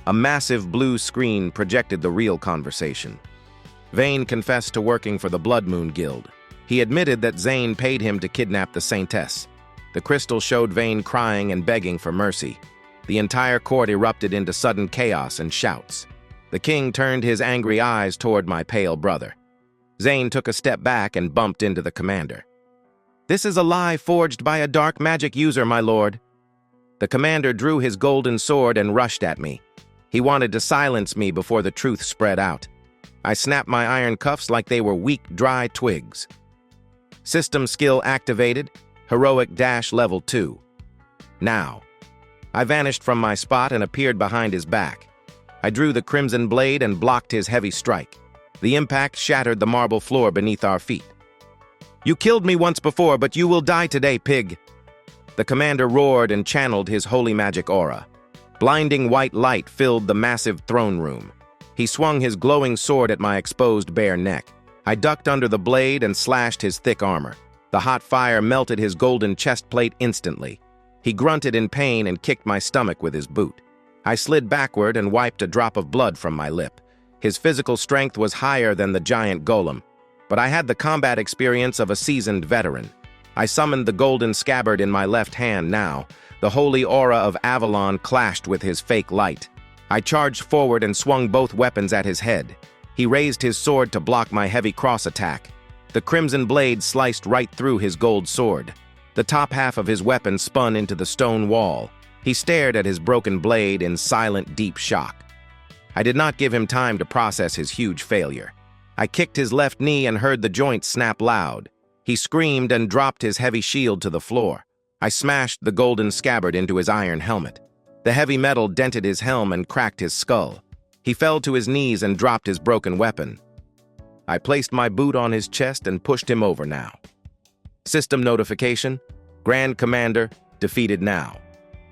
A massive blue screen projected the real conversation. Vane confessed to working for the Blood Moon Guild. He admitted that Zane paid him to kidnap the Saintess. The crystal showed Vane crying and begging for mercy. The entire court erupted into sudden chaos and shouts. The king turned his angry eyes toward my pale brother. Zane took a step back and bumped into the commander. "This is a lie forged by a dark magic user, my lord." The commander drew his golden sword and rushed at me. He wanted to silence me before the truth spread out. I snapped my iron cuffs like they were weak, dry twigs. System skill activated, heroic dash level 2. Now. I vanished from my spot and appeared behind his back. I drew the crimson blade and blocked his heavy strike. The impact shattered the marble floor beneath our feet. "You killed me once before, but you will die today, pig." The commander roared and channeled his holy magic aura. Blinding white light filled the massive throne room. He swung his glowing sword at my exposed bare neck. I ducked under the blade and slashed his thick armor. The hot fire melted his golden chest plate instantly. He grunted in pain and kicked my stomach with his boot. I slid backward and wiped a drop of blood from my lip. His physical strength was higher than the giant golem, but I had the combat experience of a seasoned veteran. I summoned the golden scabbard in my left hand now. The holy aura of Avalon clashed with his fake light. I charged forward and swung both weapons at his head. He raised his sword to block my heavy cross attack. The crimson blade sliced right through his gold sword. The top half of his weapon spun into the stone wall. He stared at his broken blade in silent, deep shock. I did not give him time to process his huge failure. I kicked his left knee and heard the joint snap loud. He screamed and dropped his heavy shield to the floor. I smashed the golden scabbard into his iron helmet. The heavy metal dented his helm and cracked his skull. He fell to his knees and dropped his broken weapon. I placed my boot on his chest and pushed him over now. System notification: Grand Commander defeated now.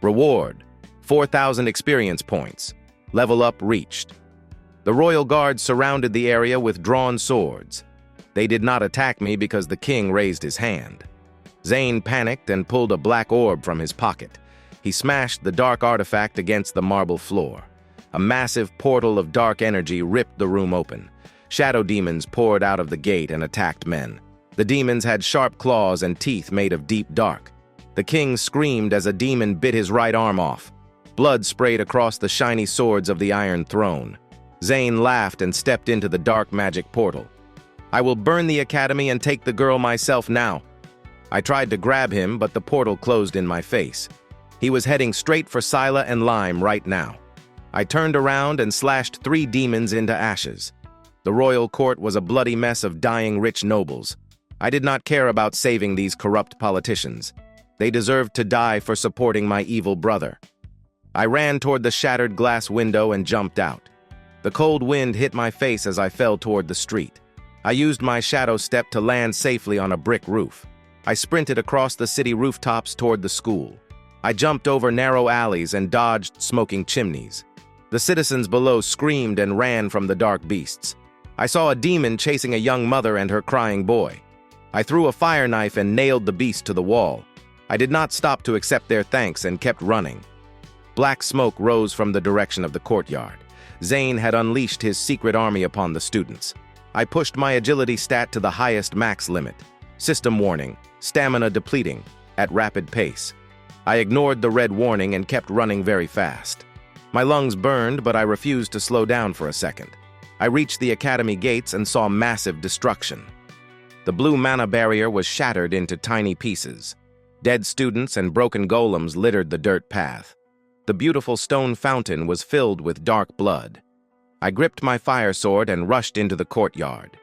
Reward: 4,000 experience points. Level up reached. The royal guards surrounded the area with drawn swords. They did not attack me because the king raised his hand. Zane panicked and pulled a black orb from his pocket. He smashed the dark artifact against the marble floor. A massive portal of dark energy ripped the room open. Shadow demons poured out of the gate and attacked men. The demons had sharp claws and teeth made of deep dark. The king screamed as a demon bit his right arm off. Blood sprayed across the shiny swords of the Iron Throne. Zane laughed and stepped into the dark magic portal. "I will burn the academy and take the girl myself now." I tried to grab him, but the portal closed in my face. He was heading straight for Scylla and Lime right now. I turned around and slashed 3 demons into ashes. The royal court was a bloody mess of dying rich nobles. I did not care about saving these corrupt politicians. They deserved to die for supporting my evil brother. I ran toward the shattered glass window and jumped out. The cold wind hit my face as I fell toward the street. I used my shadow step to land safely on a brick roof. I sprinted across the city rooftops toward the school. I jumped over narrow alleys and dodged smoking chimneys. The citizens below screamed and ran from the dark beasts. I saw a demon chasing a young mother and her crying boy. I threw a fire knife and nailed the beast to the wall. I did not stop to accept their thanks and kept running. Black smoke rose from the direction of the courtyard. Zane had unleashed his secret army upon the students. I pushed my agility stat to the highest max limit. System warning: stamina depleting, at rapid pace. I ignored the red warning and kept running very fast. My lungs burned, but I refused to slow down for a second. I reached the academy gates and saw massive destruction. The blue mana barrier was shattered into tiny pieces. Dead students and broken golems littered the dirt path. The beautiful stone fountain was filled with dark blood. I gripped my fire sword and rushed into the courtyard.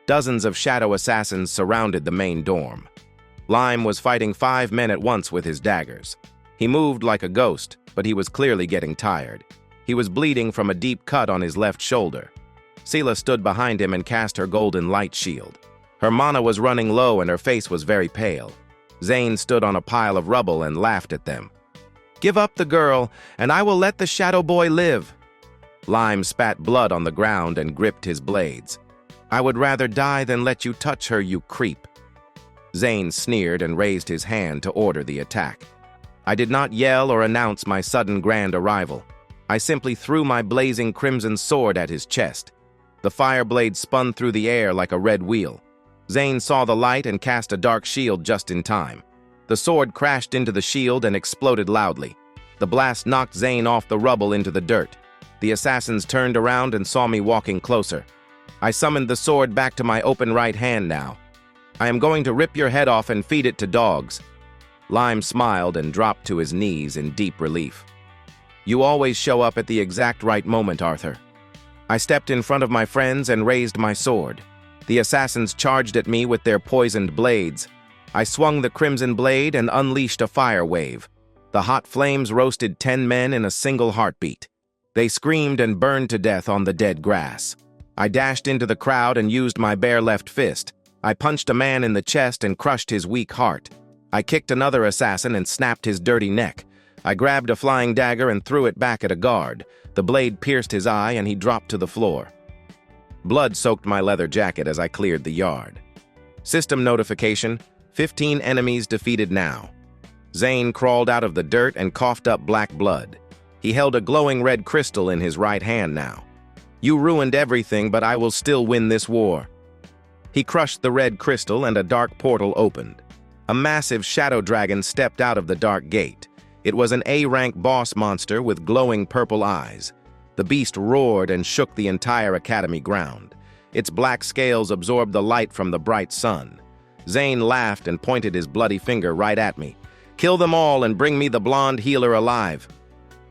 Dozens of shadow assassins surrounded the main dorm. Lime was fighting 5 men at once with his daggers. He moved like a ghost, but he was clearly getting tired. He was bleeding from a deep cut on his left shoulder. Scylla stood behind him and cast her golden light shield. Her mana was running low and her face was very pale. Zane stood on a pile of rubble and laughed at them. "Give up the girl, and I will let the shadow boy live." Lime spat blood on the ground and gripped his blades. "I would rather die than let you touch her, you creep." Zane sneered and raised his hand to order the attack. I did not yell or announce my sudden grand arrival. I simply threw my blazing crimson sword at his chest. The fire blade spun through the air like a red wheel. Zane saw the light and cast a dark shield just in time. The sword crashed into the shield and exploded loudly. The blast knocked Zane off the rubble into the dirt. The assassins turned around and saw me walking closer. I summoned the sword back to my open right hand now. I am going to rip your head off and feed it to dogs. Lime smiled and dropped to his knees in deep relief. You always show up at the exact right moment, Arthur. I stepped in front of my friends and raised my sword. The assassins charged at me with their poisoned blades. I swung the crimson blade and unleashed a fire wave. The hot flames roasted 10 men in a single heartbeat. They screamed and burned to death on the dead grass. I dashed into the crowd and used my bare left fist. I punched a man in the chest and crushed his weak heart. I kicked another assassin and snapped his dirty neck. I grabbed a flying dagger and threw it back at a guard. The blade pierced his eye and he dropped to the floor. Blood soaked my leather jacket as I cleared the yard. System notification: 15 enemies defeated now. Zane crawled out of the dirt and coughed up black blood. He held a glowing red crystal in his right hand now. You ruined everything, but I will still win this war. He crushed the red crystal and a dark portal opened. A massive shadow dragon stepped out of the dark gate. It was an A-rank boss monster with glowing purple eyes. The beast roared and shook the entire academy ground. Its black scales absorbed the light from the bright sun. Zane laughed and pointed his bloody finger right at me. Kill them all and bring me the blonde healer alive.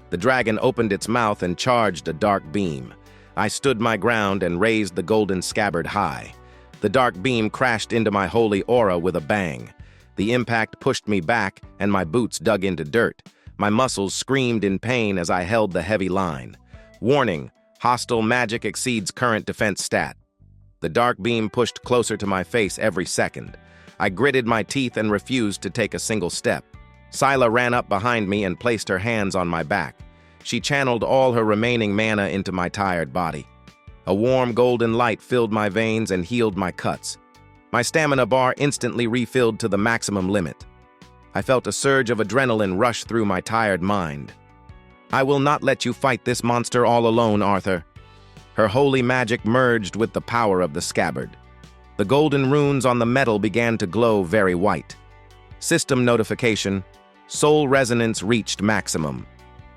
The dragon opened its mouth and charged a dark beam. I stood my ground and raised the golden scabbard high. The dark beam crashed into my holy aura with a bang. The impact pushed me back, and my boots dug into dirt. My muscles screamed in pain as I held the heavy line. Warning: hostile magic exceeds current defense stat. The dark beam pushed closer to my face every second. I gritted my teeth and refused to take a single step. Scylla ran up behind me and placed her hands on my back. She channeled all her remaining mana into my tired body. A warm golden light filled my veins and healed my cuts. My stamina bar instantly refilled to the maximum limit. I felt a surge of adrenaline rush through my tired mind. I will not let you fight this monster all alone, Arthur. Her holy magic merged with the power of the scabbard. The golden runes on the metal began to glow very white. System notification: soul resonance reached maximum.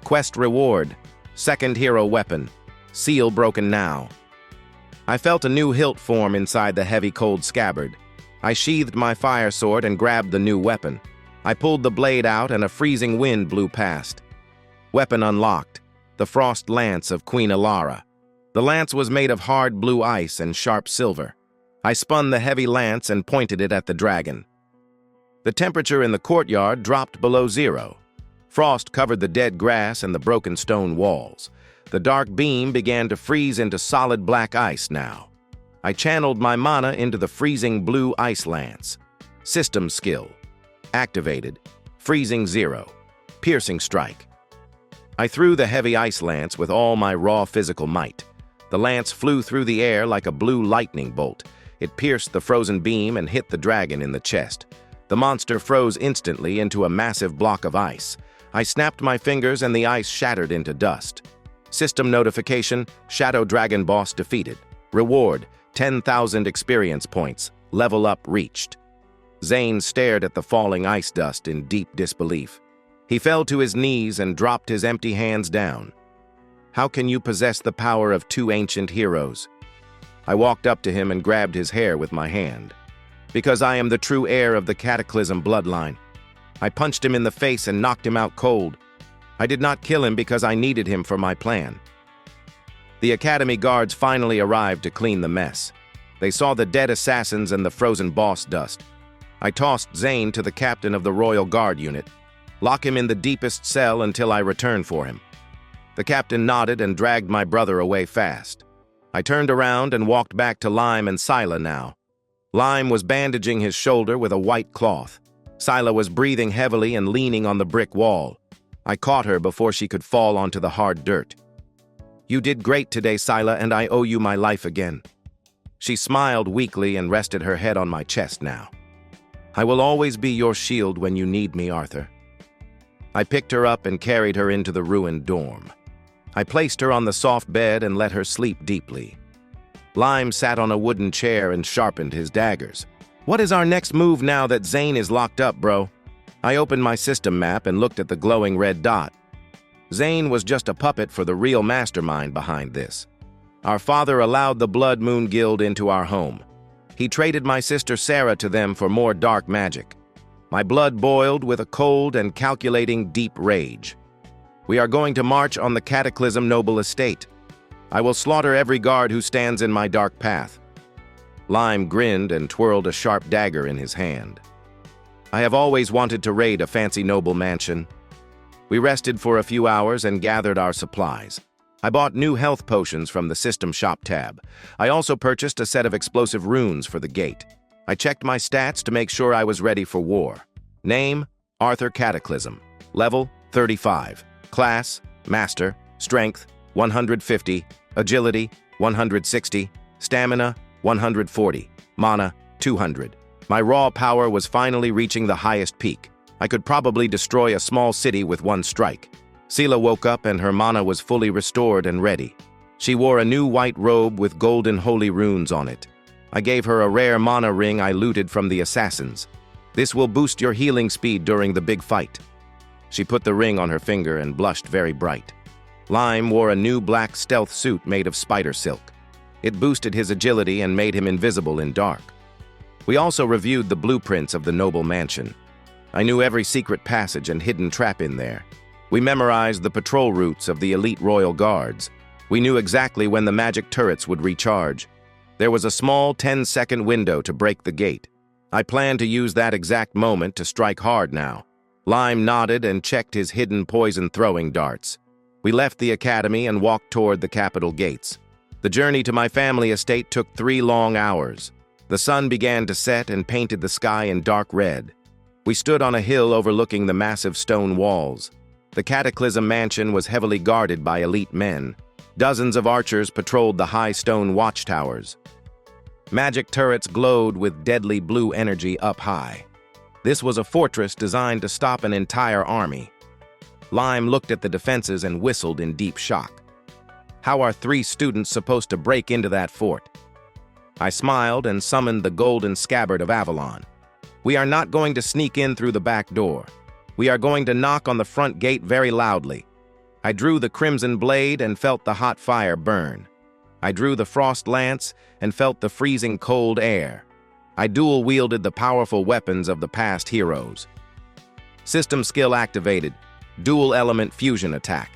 Quest reward: second hero weapon. Seal broken now. I felt a new hilt form inside the heavy cold scabbard. I sheathed my fire sword and grabbed the new weapon. I pulled the blade out and a freezing wind blew past. Weapon unlocked: the frost lance of Queen Alara. The lance was made of hard blue ice and sharp silver. I spun the heavy lance and pointed it at the dragon. The temperature in the courtyard dropped below zero. Frost covered the dead grass and the broken stone walls. The dark beam began to freeze into solid black ice now. I channeled my mana into the freezing blue ice lance. System skill: activated. Freezing 0. Piercing strike. I threw the heavy ice lance with all my raw physical might. The lance flew through the air like a blue lightning bolt. It pierced the frozen beam and hit the dragon in the chest. The monster froze instantly into a massive block of ice. I snapped my fingers and the ice shattered into dust. System notification: Shadow Dragon boss defeated. Reward: 10,000 experience points. Level up reached. Zane stared at the falling ice dust in deep disbelief. He fell to his knees and dropped his empty hands down. How can you possess the power of 2 ancient heroes? I walked up to him and grabbed his hair with my hand. Because I am the true heir of the Cataclysm bloodline. I punched him in the face and knocked him out cold. I did not kill him because I needed him for my plan. The Academy guards finally arrived to clean the mess. They saw the dead assassins and the frozen boss dust. I tossed Zane to the captain of the Royal Guard unit. Lock him in the deepest cell until I return for him. The captain nodded and dragged my brother away fast. I turned around and walked back to Lime and Scylla now. Lime was bandaging his shoulder with a white cloth. Scylla was breathing heavily and leaning on the brick wall. I caught her before she could fall onto the hard dirt. You did great today, Scylla, and I owe you my life again. She smiled weakly and rested her head on my chest now. I will always be your shield when you need me, Arthur. I picked her up and carried her into the ruined dorm. I placed her on the soft bed and let her sleep deeply. Lime sat on a wooden chair and sharpened his daggers. What is our next move now that Zane is locked up, bro? I opened my system map and looked at the glowing red dot. Zane was just a puppet for the real mastermind behind this. Our father allowed the Blood Moon Guild into our home. He traded my sister Sarah to them for more dark magic. My blood boiled with a cold and calculating deep rage. We are going to march on the Cataclysm noble estate. I will slaughter every guard who stands in my dark path. Lime grinned and twirled a sharp dagger in his hand. I have always wanted to raid a fancy noble mansion. We rested for a few hours and gathered our supplies. I bought new health potions from the system shop tab. I also purchased a set of explosive runes for the gate. I checked my stats to make sure I was ready for war. Name, Arthur Cataclysm. Level, 35. Class, Master. Strength, 150. Agility, 160. Stamina, 140. Mana, 200. My raw power was finally reaching the highest peak. I could probably destroy a small city with one strike. Sela woke up and her mana was fully restored and ready. She wore a new white robe with golden holy runes on it. I gave her a rare mana ring I looted from the assassins. This will boost your healing speed during the big fight. She put the ring on her finger and blushed very bright. Lime wore a new black stealth suit made of spider silk. It boosted his agility and made him invisible in dark. We also reviewed the blueprints of the noble mansion. I knew every secret passage and hidden trap in there. We memorized the patrol routes of the elite royal guards. We knew exactly when the magic turrets would recharge. There was a small 10-second window to break the gate. I planned to use that exact moment to strike hard now. Lime nodded and checked his hidden poison-throwing darts. We left the academy and walked toward the capital gates. The journey to my family estate took 3 long hours. The sun began to set and painted the sky in dark red. We stood on a hill overlooking the massive stone walls. The Cataclysm mansion was heavily guarded by elite men. Dozens of archers patrolled the high stone watchtowers. Magic turrets glowed with deadly blue energy up high. This was a fortress designed to stop an entire army. Lime looked at the defenses and whistled in deep shock. How are 3 students supposed to break into that fort? I smiled and summoned the golden Scabbard of Avalon. We are not going to sneak in through the back door. We are going to knock on the front gate very loudly. I drew the crimson blade and felt the hot fire burn. I drew the frost lance and felt the freezing cold air. I dual-wielded the powerful weapons of the past heroes. System skill activated. Dual element fusion attack.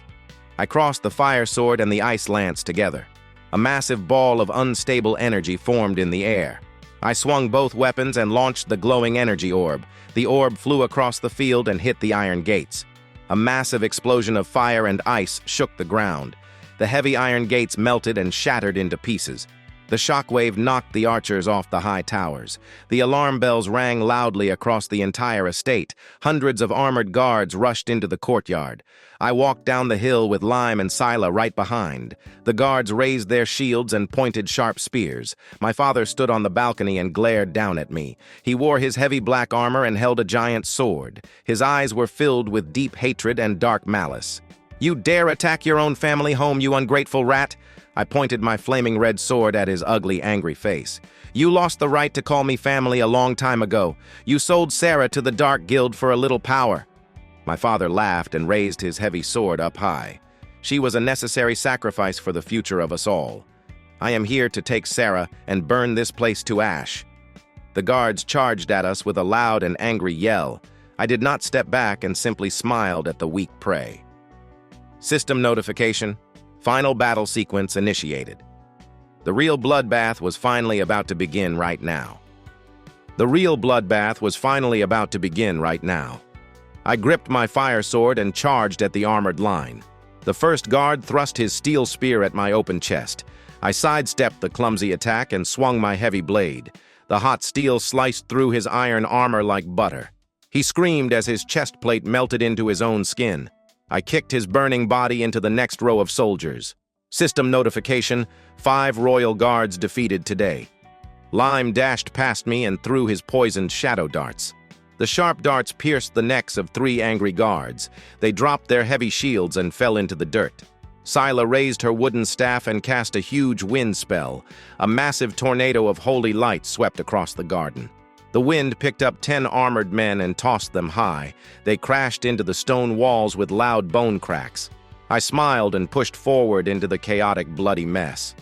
I crossed the fire sword and the ice lance together. A massive ball of unstable energy formed in the air. I swung both weapons and launched the glowing energy orb. The orb flew across the field and hit the iron gates. A massive explosion of fire and ice shook the ground. The heavy iron gates melted and shattered into pieces. The shockwave knocked the archers off the high towers. The alarm bells rang loudly across the entire estate. Hundreds of armored guards rushed into the courtyard. I walked down the hill with Lime and Sila right behind. The guards raised their shields and pointed sharp spears. My father stood on the balcony and glared down at me. He wore his heavy black armor and held a giant sword. His eyes were filled with deep hatred and dark malice. "You dare attack your own family home, you ungrateful rat!" I pointed my flaming red sword at his ugly, angry face. "You lost the right to call me family a long time ago. You sold Sarah to the Dark Guild for a little power." My father laughed and raised his heavy sword up high. "She was a necessary sacrifice for the future of us all. I am here to take Sarah and burn this place to ash." The guards charged at us with a loud and angry yell. I did not step back and simply smiled at the weak prey. System notification. Final battle sequence initiated. The real bloodbath was finally about to begin right now. The real bloodbath was finally about to begin right now. I gripped my fire sword and charged at the armored line. The first guard thrust his steel spear at my open chest. I sidestepped the clumsy attack and swung my heavy blade. The hot steel sliced through his iron armor like butter. He screamed as his chest plate melted into his own skin. I kicked his burning body into the next row of soldiers. System notification: 5 royal guards defeated today. Lime dashed past me and threw his poisoned shadow darts. The sharp darts pierced the necks of 3 angry guards. They dropped their heavy shields and fell into the dirt. Sila raised her wooden staff and cast a huge wind spell. A massive tornado of holy light swept across the garden. The wind picked up 10 armored men and tossed them high. They crashed into the stone walls with loud bone cracks. I smiled and pushed forward into the chaotic, bloody mess.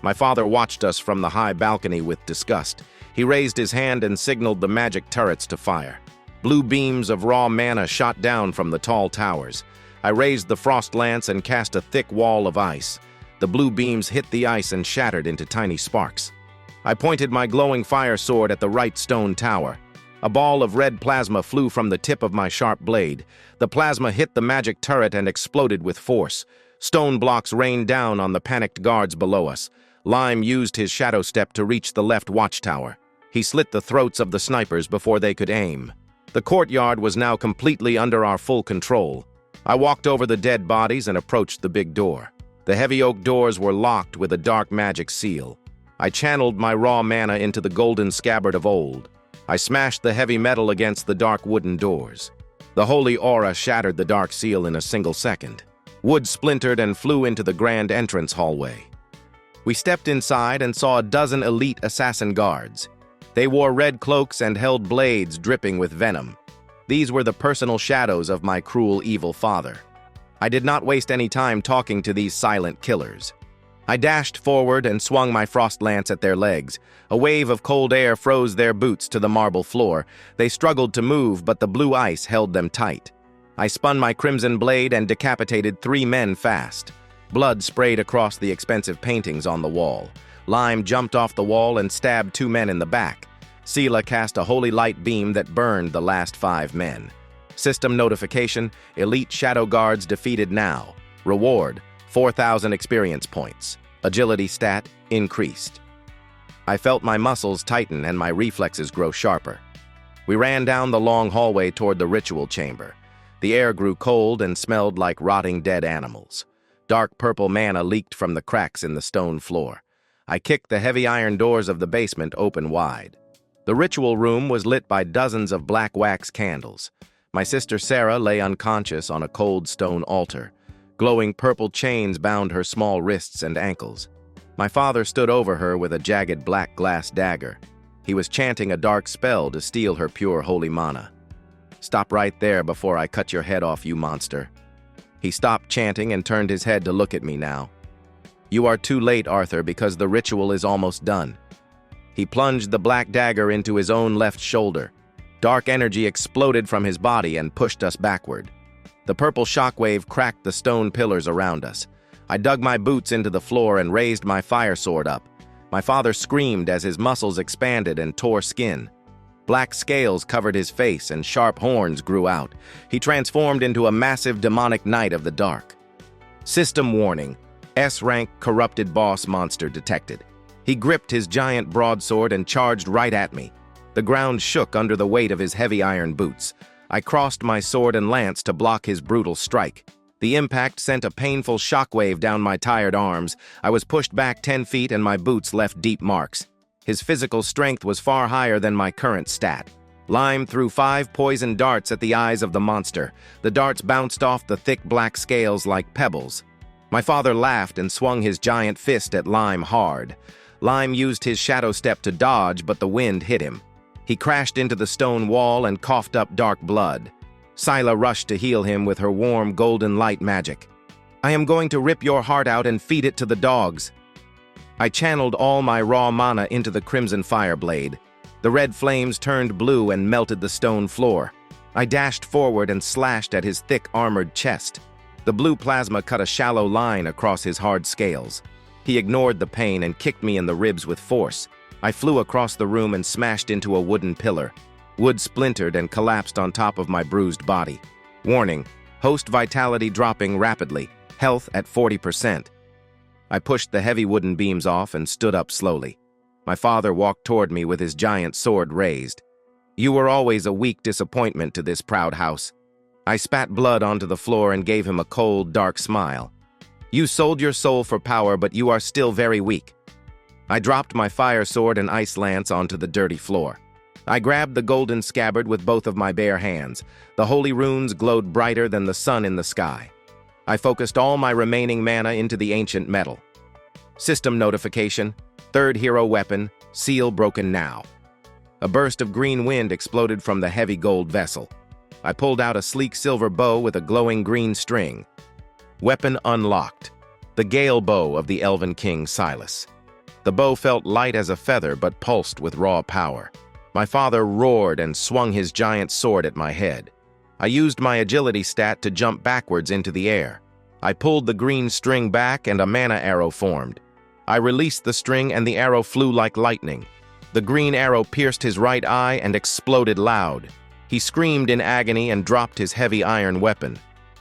My father watched us from the high balcony with disgust. He raised his hand and signaled the magic turrets to fire. Blue beams of raw mana shot down from the tall towers. I raised the frost lance and cast a thick wall of ice. The blue beams hit the ice and shattered into tiny sparks. I pointed my glowing fire sword at the right stone tower. A ball of red plasma flew from the tip of my sharp blade. The plasma hit the magic turret and exploded with force. Stone blocks rained down on the panicked guards below us. Lime used his shadow step to reach the left watchtower. He slit the throats of the snipers before they could aim. The courtyard was now completely under our full control. I walked over the dead bodies and approached the big door. The heavy oak doors were locked with a dark magic seal. I channeled my raw mana into the golden scabbard of old. I smashed the heavy metal against the dark wooden doors. The holy aura shattered the dark seal in a single second. Wood splintered and flew into the grand entrance hallway. We stepped inside and saw a dozen elite assassin guards. They wore red cloaks and held blades dripping with venom. These were the personal shadows of my cruel, evil father. I did not waste any time talking to these silent killers. I dashed forward and swung my frost lance at their legs. A wave of cold air froze their boots to the marble floor. They struggled to move, but the blue ice held them tight. I spun my crimson blade and decapitated 3 men fast. Blood sprayed across the expensive paintings on the wall. Lime jumped off the wall and stabbed 2 men in the back. Sela cast a holy light beam that burned the last 5 men. System notification: Elite Shadow Guards defeated now. Reward: 4,000 experience points. Agility stat increased. I felt my muscles tighten and my reflexes grow sharper. We ran down the long hallway toward the ritual chamber. The air grew cold and smelled like rotting dead animals. Dark purple mana leaked from the cracks in the stone floor. I kicked the heavy iron doors of the basement open wide. The ritual room was lit by dozens of black wax candles. My sister Sarah lay unconscious on a cold stone altar. Glowing purple chains bound her small wrists and ankles. My father stood over her with a jagged black glass dagger. He was chanting a dark spell to steal her pure holy mana. "Stop right there before I cut your head off, you monster." He stopped chanting and turned his head to look at me now. "You are too late, Arthur, because the ritual is almost done." He plunged the black dagger into his own left shoulder. Dark energy exploded from his body and pushed us backward. The purple shockwave cracked the stone pillars around us. I dug my boots into the floor and raised my fire sword up. My father screamed as his muscles expanded and tore skin. Black scales covered his face and sharp horns grew out. He transformed into a massive demonic knight of the dark. System warning: S-rank corrupted boss monster detected. He gripped his giant broadsword and charged right at me. The ground shook under the weight of his heavy iron boots. I crossed my sword and lance to block his brutal strike. The impact sent a painful shockwave down my tired arms. I was pushed back 10 feet and my boots left deep marks. His physical strength was far higher than my current stat. Lime threw 5 poison darts at the eyes of the monster. The darts bounced off the thick black scales like pebbles. My father laughed and swung his giant fist at Lime hard. Lime used his shadow step to dodge, but the wind hit him. He crashed into the stone wall and coughed up dark blood. Scylla rushed to heal him with her warm golden light magic. "I am going to rip your heart out and feed it to the dogs." I channeled all my raw mana into the crimson fire blade. The red flames turned blue and melted the stone floor. I dashed forward and slashed at his thick armored chest. The blue plasma cut a shallow line across his hard scales. He ignored the pain and kicked me in the ribs with force. I flew across the room and smashed into a wooden pillar. Wood splintered and collapsed on top of my bruised body. Warning: host vitality dropping rapidly. Health at 40%. I pushed the heavy wooden beams off and stood up slowly. My father walked toward me with his giant sword raised. "You were always a weak disappointment to this proud house." I spat blood onto the floor and gave him a cold, dark smile. "You sold your soul for power, but you are still very weak." I dropped my fire sword and ice lance onto the dirty floor. I grabbed the golden scabbard with both of my bare hands. The holy runes glowed brighter than the sun in the sky. I focused all my remaining mana into the ancient metal. System notification: third hero weapon, seal broken now. A burst of green wind exploded from the heavy gold vessel. I pulled out a sleek silver bow with a glowing green string. Weapon unlocked. The Gale Bow of the Elven King Silas. The bow felt light as a feather but pulsed with raw power. My father roared and swung his giant sword at my head. I used my agility stat to jump backwards into the air. I pulled the green string back and a mana arrow formed. I released the string and the arrow flew like lightning. The green arrow pierced his right eye and exploded loud. He screamed in agony and dropped his heavy iron weapon.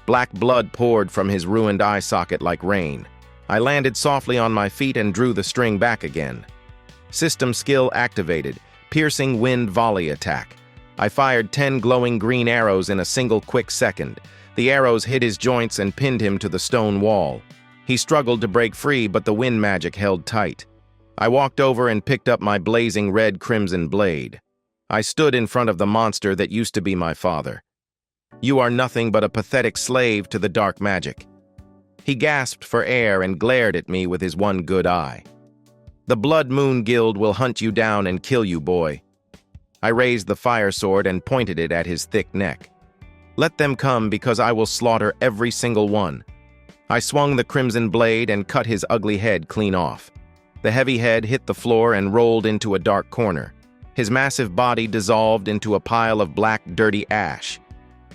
Black blood poured from his ruined eye socket like rain. I landed softly on my feet and drew the string back again. System skill activated. Piercing wind volley attack. I fired 10 glowing green arrows in a single quick second. The arrows hit his joints and pinned him to the stone wall. He struggled to break free, but the wind magic held tight. I walked over and picked up my blazing red crimson blade. I stood in front of the monster that used to be my father. "You are nothing but a pathetic slave to the dark magic." He gasped for air and glared at me with his one good eye. "The Blood Moon Guild will hunt you down and kill you, boy." I raised the fire sword and pointed it at his thick neck. "Let them come, because I will slaughter every single one." I swung the crimson blade and cut his ugly head clean off. The heavy head hit the floor and rolled into a dark corner. His massive body dissolved into a pile of black, dirty ash.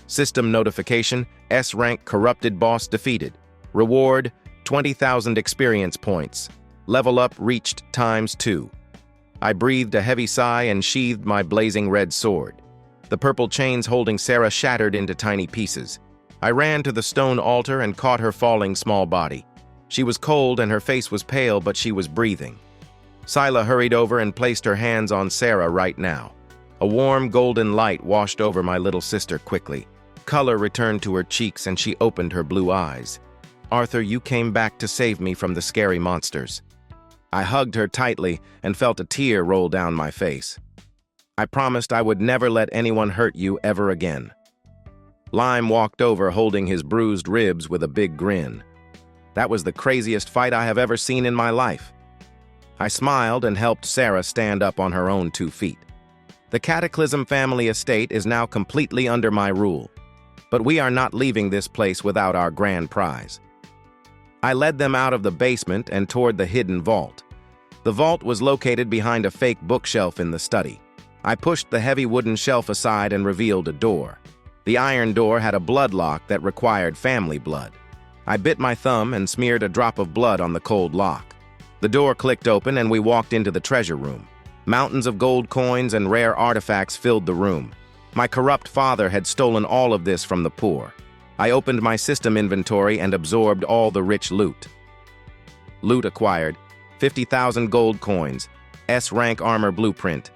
System notification: S-Rank Corrupted Boss defeated. Reward: 20,000 experience points. Level up reached ×2. I breathed a heavy sigh and sheathed my blazing red sword. The purple chains holding Sarah shattered into tiny pieces. I ran to the stone altar and caught her falling small body. She was cold and her face was pale, but she was breathing. Scylla hurried over and placed her hands on Sarah right now. A warm golden light washed over my little sister quickly. Color returned to her cheeks and she opened her blue eyes. "Arthur, you came back to save me from the scary monsters." I hugged her tightly and felt a tear roll down my face. "I promised I would never let anyone hurt you ever again." Lime walked over holding his bruised ribs with a big grin. "That was the craziest fight I have ever seen in my life." I smiled and helped Sarah stand up on her own 2 feet. "The Cataclysm family estate is now completely under my rule, but we are not leaving this place without our grand prize." I led them out of the basement and toward the hidden vault. The vault was located behind a fake bookshelf in the study. I pushed the heavy wooden shelf aside and revealed a door. The iron door had a blood lock that required family blood. I bit my thumb and smeared a drop of blood on the cold lock. The door clicked open and we walked into the treasure room. Mountains of gold coins and rare artifacts filled the room. My corrupt father had stolen all of this from the poor. I opened my system inventory and absorbed all the rich loot. Loot acquired: 50,000 gold coins, S-Rank armor blueprint.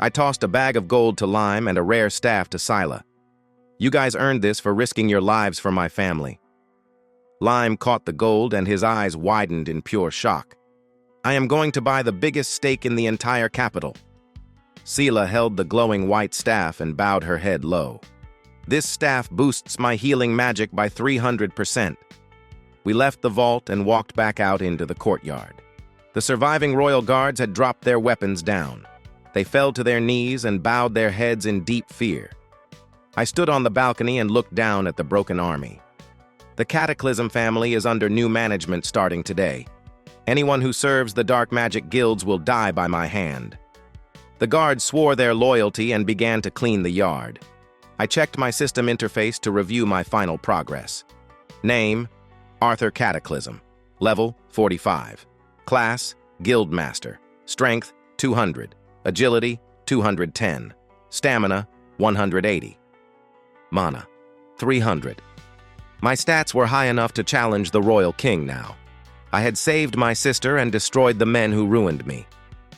I tossed a bag of gold to Lime and a rare staff to Scylla. "You guys earned this for risking your lives for my family." Lime caught the gold and his eyes widened in pure shock. "I am going to buy the biggest stake in the entire capital." Scylla held the glowing white staff and bowed her head low. "This staff boosts my healing magic by 300%. We left the vault and walked back out into the courtyard. The surviving royal guards had dropped their weapons down. They fell to their knees and bowed their heads in deep fear. I stood on the balcony and looked down at the broken army. The Cataclysm family is under new management starting today. Anyone who serves the dark magic guilds will die by my hand. The guards swore their loyalty and began to clean the yard. I checked my system interface to review my final progress. Name: Arthur Cataclysm. Level: 45. Class: Guildmaster. Strength: 200. Agility: 210. Stamina: 180. Mana: 300. My stats were high enough to challenge the Royal King now. I had saved my sister and destroyed the men who ruined me.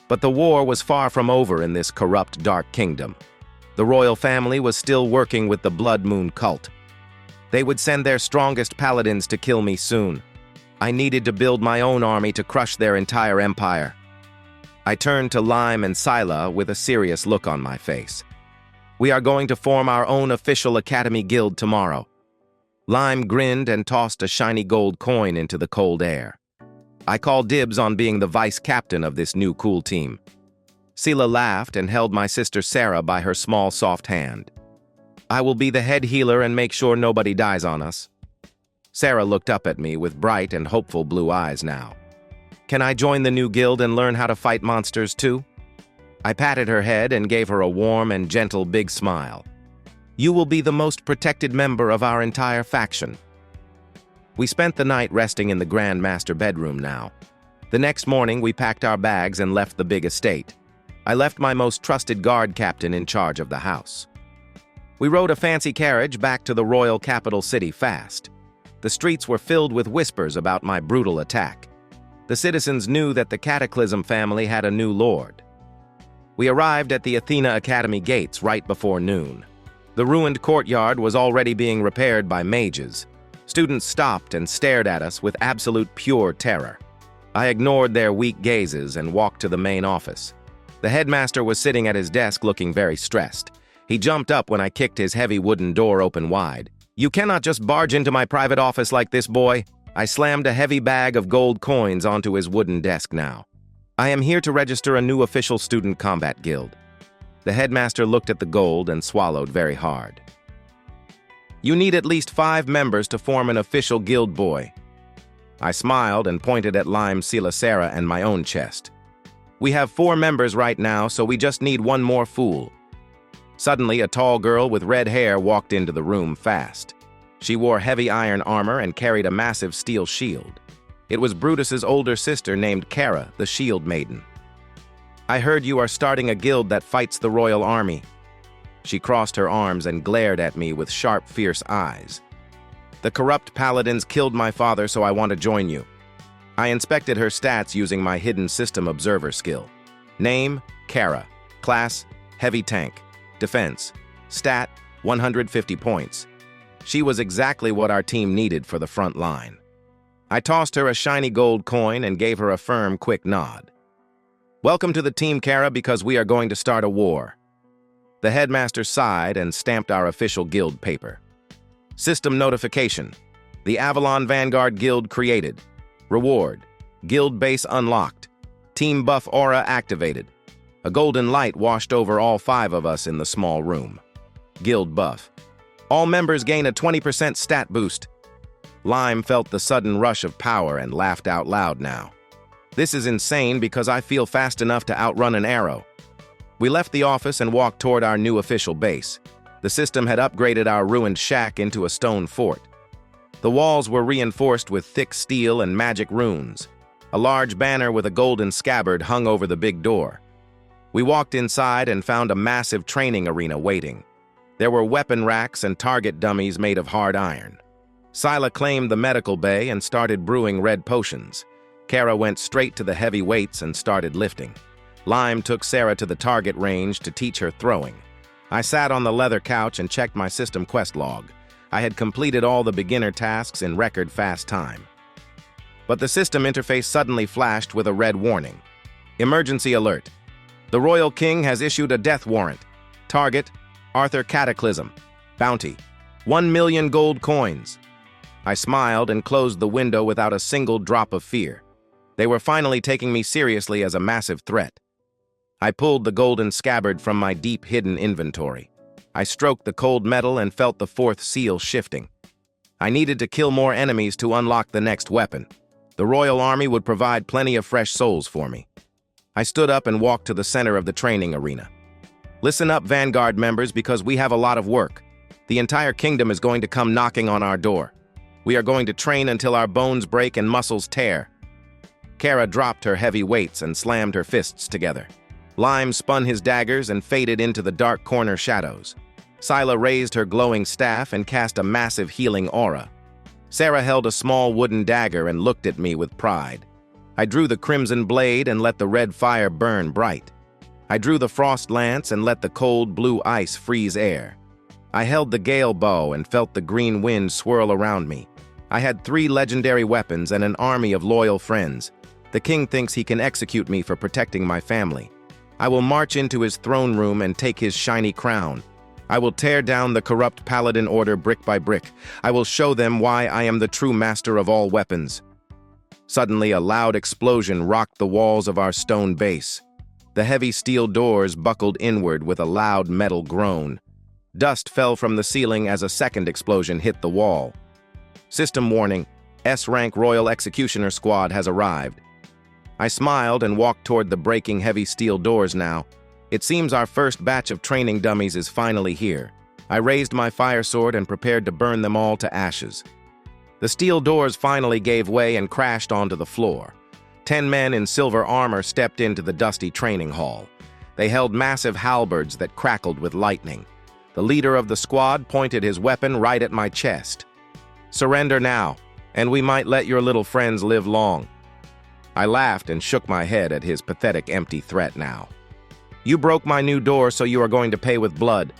But the war was far from over in this corrupt dark kingdom. The royal family was still working with the Blood Moon cult. They would send their strongest paladins to kill me soon. I needed to build my own army to crush their entire empire. I turned to Lime and Scylla with a serious look on my face. "We are going to form our own official academy guild tomorrow." Lime grinned and tossed a shiny gold coin into the cold air. "I call dibs on being the vice captain of this new cool team." Scylla laughed and held my sister Sarah by her small, soft hand. "I will be the head healer and make sure nobody dies on us." Sarah looked up at me with bright and hopeful blue eyes now. "Can I join the new guild and learn how to fight monsters too?" I patted her head and gave her a warm and gentle big smile. "You will be the most protected member of our entire faction." We spent the night resting in the Grand Master bedroom now. The next morning, we packed our bags and left the big estate. I left my most trusted guard captain in charge of the house. We rode a fancy carriage back to the royal capital city fast. The streets were filled with whispers about my brutal attack. The citizens knew that the Cataclysm family had a new lord. We arrived at the Athena Academy gates right before noon. The ruined courtyard was already being repaired by mages. Students stopped and stared at us with absolute pure terror. I ignored their weak gazes and walked to the main office. The headmaster was sitting at his desk looking very stressed. He jumped up when I kicked his heavy wooden door open wide. "You cannot just barge into my private office like this, boy." I slammed a heavy bag of gold coins onto his wooden desk now. "I am here to register a new official student combat guild." The headmaster looked at the gold and swallowed very hard. "You need at least 5 members to form an official guild, boy." I smiled and pointed at Lime, Sarah, and my own chest. "We have 4 members right now, so we just need one more fool." Suddenly, a tall girl with red hair walked into the room fast. She wore heavy iron armor and carried a massive steel shield. It was Brutus's older sister named Kara, the Shield Maiden. "I heard you are starting a guild that fights the royal army." She crossed her arms and glared at me with sharp, fierce eyes. "The corrupt paladins killed my father, so I want to join you." I inspected her stats using my hidden system observer skill. Name, Kara. Class, heavy tank. Defense, stat, 150 points. She was exactly what our team needed for the front line. I tossed her a shiny gold coin and gave her a firm, quick nod. "Welcome to the team, Kara, because we are going to start a war." The headmaster sighed and stamped our official guild paper. System notification. The Avalon Vanguard Guild created. Reward. Guild base unlocked. Team buff aura activated. A golden light washed over all 5 of us in the small room. Guild buff. All members gain a 20% stat boost. Lime felt the sudden rush of power and laughed out loud now. "This is insane because I feel fast enough to outrun an arrow." We left the office and walked toward our new official base. The system had upgraded our ruined shack into a stone fort. The walls were reinforced with thick steel and magic runes. A large banner with a golden scabbard hung over the big door. We walked inside and found a massive training arena waiting. There were weapon racks and target dummies made of hard iron. Sila claimed the medical bay and started brewing red potions. Kara went straight to the heavy weights and started lifting. Lime took Sarah to the target range to teach her throwing. I sat on the leather couch and checked my system quest log. I had completed all the beginner tasks in record fast time. But the system interface suddenly flashed with a red warning. Emergency alert. The Royal King has issued a death warrant. Target, Arthur Cataclysm. Bounty, 1 million gold coins. I smiled and closed the window without a single drop of fear. They were finally taking me seriously as a massive threat. I pulled the golden scabbard from my deep hidden inventory. I stroked the cold metal and felt the 4th seal shifting. I needed to kill more enemies to unlock the next weapon. The Royal Army would provide plenty of fresh souls for me. I stood up and walked to the center of the training arena. "Listen up, Vanguard members, because we have a lot of work. The entire kingdom is going to come knocking on our door. We are going to train until our bones break and muscles tear." Kara dropped her heavy weights and slammed her fists together. Lime spun his daggers and faded into the dark corner shadows. Sila raised her glowing staff and cast a massive healing aura. Sarah held a small wooden dagger and looked at me with pride. I drew the crimson blade and let the red fire burn bright. I drew the frost lance and let the cold blue ice freeze air. I held the gale bow and felt the green wind swirl around me. I had 3 legendary weapons and an army of loyal friends. The king thinks he can execute me for protecting my family. I will march into his throne room and take his shiny crown. I will tear down the corrupt paladin order brick by brick. I will show them why I am the true master of all weapons. Suddenly, a loud explosion rocked the walls of our stone base. The heavy steel doors buckled inward with a loud metal groan. Dust fell from the ceiling as a second explosion hit the wall. System warning, S-Rank Royal Executioner Squad has arrived. I smiled and walked toward the breaking heavy steel doors now. It seems our first batch of training dummies is finally here. I raised my fire sword and prepared to burn them all to ashes. The steel doors finally gave way and crashed onto the floor. 10 men in silver armor stepped into the dusty training hall. They held massive halberds that crackled with lightning. The leader of the squad pointed his weapon right at my chest. "Surrender now, and we might let your little friends live long." I laughed and shook my head at his pathetic empty threat now. "You broke my new door, so you are going to pay with blood."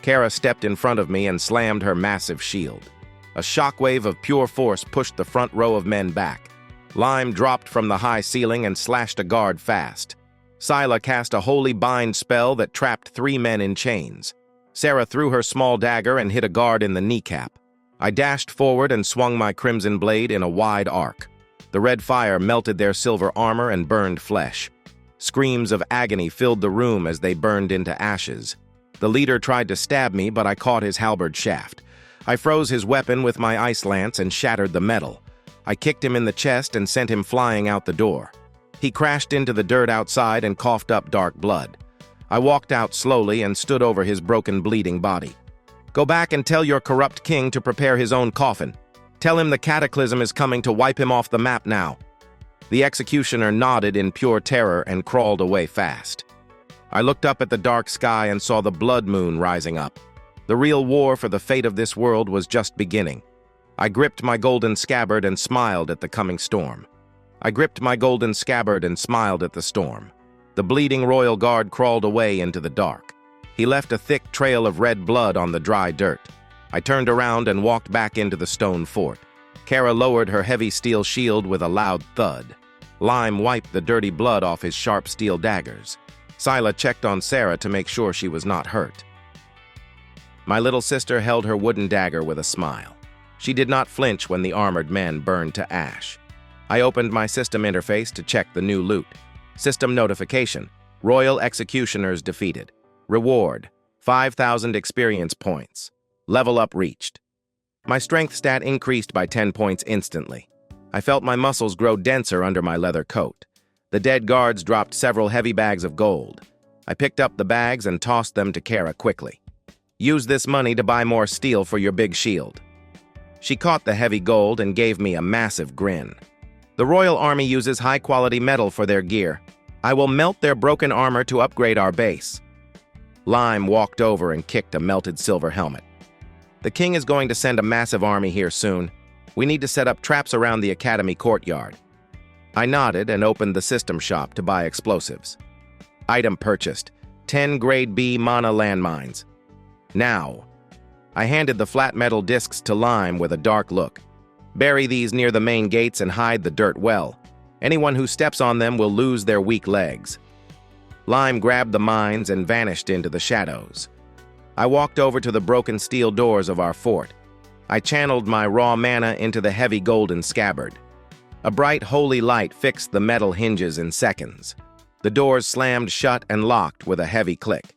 Kara stepped in front of me and slammed her massive shield. A shockwave of pure force pushed the front row of men back. Lime dropped from the high ceiling and slashed a guard fast. Scylla cast a holy bind spell that trapped 3 men in chains. Sarah threw her small dagger and hit a guard in the kneecap. I dashed forward and swung my crimson blade in a wide arc. The red fire melted their silver armor and burned flesh. Screams of agony filled the room as they burned into ashes. The leader tried to stab me, but I caught his halberd shaft. I froze his weapon with my ice lance and shattered the metal. I kicked him in the chest and sent him flying out the door. He crashed into the dirt outside and coughed up dark blood. I walked out slowly and stood over his broken, bleeding body. "Go back and tell your corrupt king to prepare his own coffin. Tell him the Cataclysm is coming to wipe him off the map now." The executioner nodded in pure terror and crawled away fast. I looked up at the dark sky and saw the blood moon rising up. The real war for the fate of this world was just beginning. I gripped my golden scabbard and smiled at the coming storm. I gripped my golden scabbard and smiled at the storm. The bleeding royal guard crawled away into the dark. He left a thick trail of red blood on the dry dirt. I turned around and walked back into the stone fort. Kara lowered her heavy steel shield with a loud thud. Lime wiped the dirty blood off his sharp steel daggers. Scylla checked on Sarah to make sure she was not hurt. My little sister held her wooden dagger with a smile. She did not flinch when the armored men burned to ash. I opened my system interface to check the new loot. System notification: Royal Executioners defeated. Reward: 5,000 experience points. Level up reached. My strength stat increased by 10 points instantly. I felt my muscles grow denser under my leather coat. The dead guards dropped several heavy bags of gold. I picked up the bags and tossed them to Kara quickly. "Use this money to buy more steel for your big shield." She caught the heavy gold and gave me a massive grin. "The Royal Army uses high-quality metal for their gear. I will melt their broken armor to upgrade our base." Lime walked over and kicked a melted silver helmet. "The king is going to send a massive army here soon. We need to set up traps around the academy courtyard." I nodded and opened the system shop to buy explosives. Item purchased: 10 grade B mana landmines. Now. I handed the flat metal discs to Lime with a dark look. "Bury these near the main gates and hide the dirt well. Anyone who steps on them will lose their weak legs." Lime grabbed the mines and vanished into the shadows. I walked over to the broken steel doors of our fort. I channeled my raw mana into the heavy golden scabbard. A bright holy light fixed the metal hinges in seconds. The doors slammed shut and locked with a heavy click.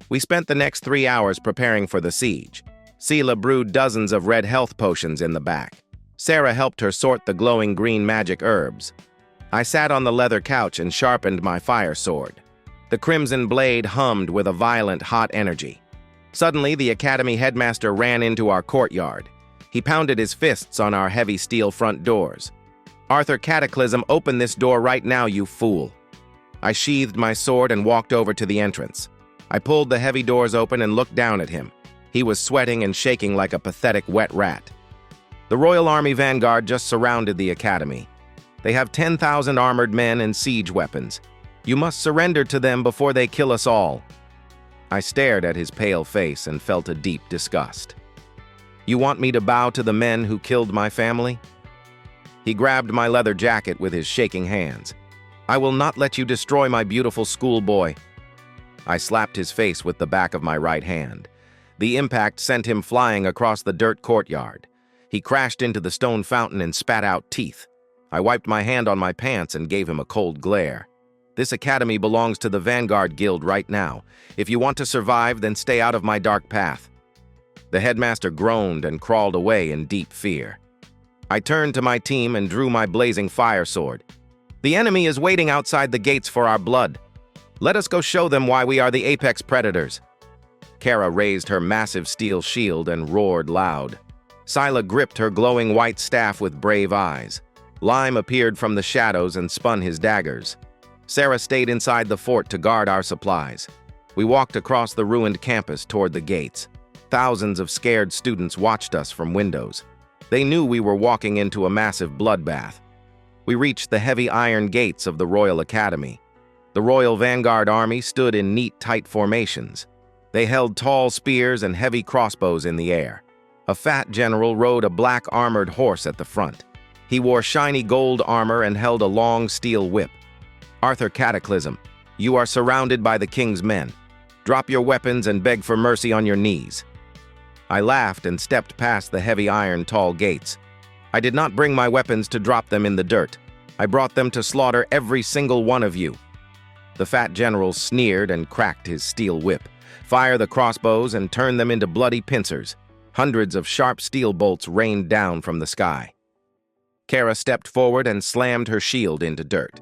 We spent the next 3 hours preparing for the siege. Scylla brewed dozens of red health potions in the back. Sarah helped her sort the glowing green magic herbs. I sat on the leather couch and sharpened my fire sword. The crimson blade hummed with a violent, hot energy. Suddenly, the academy headmaster ran into our courtyard. He pounded his fists on our heavy steel front doors. "Arthur Cataclysm, open this door right now, you fool." I sheathed my sword and walked over to the entrance. I pulled the heavy doors open and looked down at him. He was sweating and shaking like a pathetic wet rat. "The Royal Army Vanguard just surrounded the academy. They have 10,000 armored men and siege weapons. You must surrender to them before they kill us all." I stared at his pale face and felt a deep disgust. "You want me to bow to the men who killed my family?" He grabbed my leather jacket with his shaking hands. "I will not let you destroy my beautiful schoolboy." I slapped his face with the back of my right hand. The impact sent him flying across the dirt courtyard. He crashed into the stone fountain and spat out teeth. I wiped my hand on my pants and gave him a cold glare. "This academy belongs to the Vanguard Guild right now. If you want to survive, then stay out of my dark path." The headmaster groaned and crawled away in deep fear. I turned to my team and drew my blazing fire sword. The enemy is waiting outside the gates for our blood. Let us go show them why we are the apex predators. Kara raised her massive steel shield and roared loud. Scylla gripped her glowing white staff with brave eyes. Lime appeared from the shadows and spun his daggers. Sarah stayed inside the fort to guard our supplies. We walked across the ruined campus toward the gates. Thousands of scared students watched us from windows. They knew we were walking into a massive bloodbath. We reached the heavy iron gates of the Royal Academy. The Royal Vanguard army stood in neat, tight formations. They held tall spears and heavy crossbows in the air. A fat general rode a black armored horse at the front. He wore shiny gold armor and held a long steel whip. Arthur Cataclysm, you are surrounded by the king's men. Drop your weapons and beg for mercy on your knees. I laughed and stepped past the heavy iron tall gates. I did not bring my weapons to drop them in the dirt. I brought them to slaughter every single one of you. The fat general sneered and cracked his steel whip. Fire the crossbows and turn them into bloody pincers. Hundreds of sharp steel bolts rained down from the sky. Kara stepped forward and slammed her shield into dirt.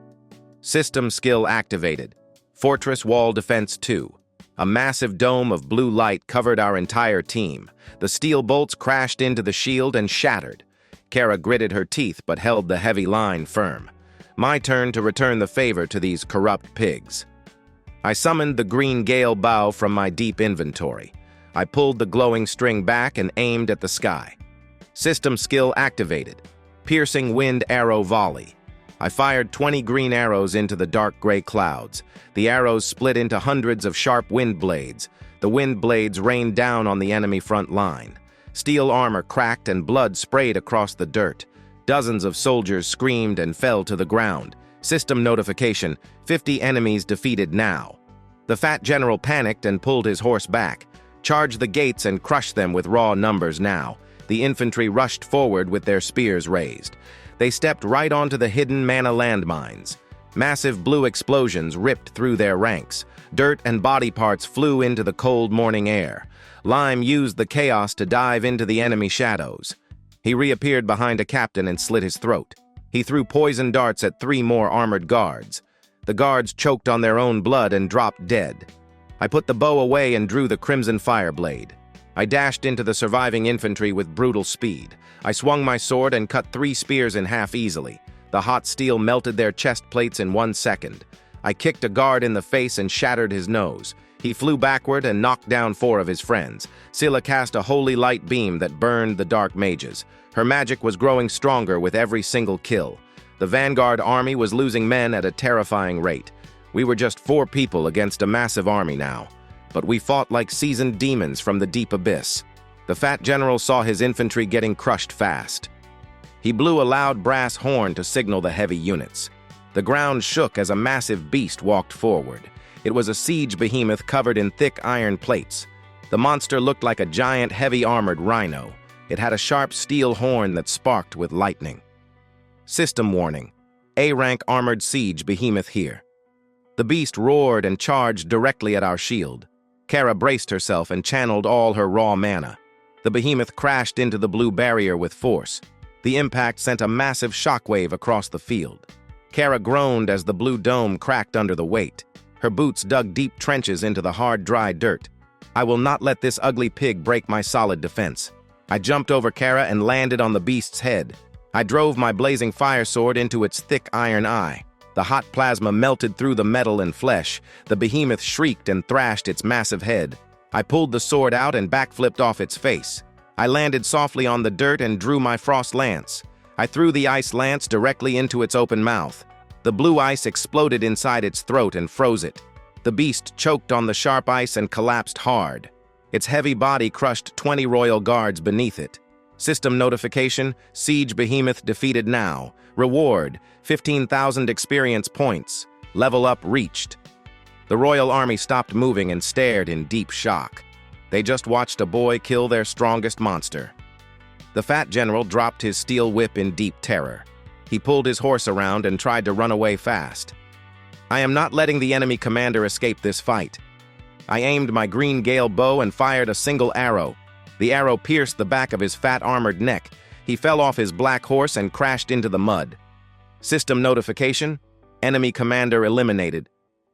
System skill activated. Fortress Wall Defense 2. A massive dome of blue light covered our entire team. The steel bolts crashed into the shield and shattered. Kara gritted her teeth but held the heavy line firm. My turn to return the favor to these corrupt pigs. I summoned the green gale bow from my deep inventory. I pulled the glowing string back and aimed at the sky. System skill activated. Piercing wind arrow volley. I fired 20 green arrows into the dark gray clouds. The arrows split into hundreds of sharp wind blades. The wind blades rained down on the enemy front line. Steel armor cracked and blood sprayed across the dirt. Dozens of soldiers screamed and fell to the ground. System notification, 50 enemies defeated now. The fat general panicked and pulled his horse back. Charge the gates and crush them with raw numbers now. The infantry rushed forward with their spears raised. They stepped right onto the hidden mana landmines. Massive blue explosions ripped through their ranks. Dirt and body parts flew into the cold morning air. Lime used the chaos to dive into the enemy shadows. He reappeared behind a captain and slit his throat. He threw poison darts at 3 more armored guards. The guards choked on their own blood and dropped dead. I put the bow away and drew the crimson fire blade. I dashed into the surviving infantry with brutal speed. I swung my sword and cut 3 spears in half easily. The hot steel melted their chest plates in 1 second. I kicked a guard in the face and shattered his nose. He flew backward and knocked down 4 of his friends. Scylla cast a holy light beam that burned the dark mages. Her magic was growing stronger with every single kill. The Vanguard army was losing men at a terrifying rate. We were just 4 people against a massive army now. But we fought like seasoned demons from the deep abyss. The fat general saw his infantry getting crushed fast. He blew a loud brass horn to signal the heavy units. The ground shook as a massive beast walked forward. It was a siege behemoth covered in thick iron plates. The monster looked like a giant heavy-armored rhino. It had a sharp steel horn that sparked with lightning. System warning. A-rank armored siege behemoth here. The beast roared and charged directly at our shield. Kara braced herself and channeled all her raw mana. The behemoth crashed into the blue barrier with force. The impact sent a massive shockwave across the field. Kara groaned as the blue dome cracked under the weight. Her boots dug deep trenches into the hard, dry dirt. I will not let this ugly pig break my solid defense. I jumped over Kara and landed on the beast's head. I drove my blazing fire sword into its thick iron eye. The hot plasma melted through the metal and flesh. The behemoth shrieked and thrashed its massive head. I pulled the sword out and backflipped off its face. I landed softly on the dirt and drew my frost lance. I threw the ice lance directly into its open mouth. The blue ice exploded inside its throat and froze it. The beast choked on the sharp ice and collapsed hard. Its heavy body crushed 20 royal guards beneath it. System notification, siege behemoth defeated now. Reward, 15,000 experience points. Level up reached. The royal army stopped moving and stared in deep shock. They just watched a boy kill their strongest monster. The fat general dropped his steel whip in deep terror. He pulled his horse around and tried to run away fast. I am not letting the enemy commander escape this fight. I aimed my green gale bow and fired a single arrow. The arrow pierced the back of his fat armored neck. He fell off his black horse and crashed into the mud. System notification: enemy commander eliminated.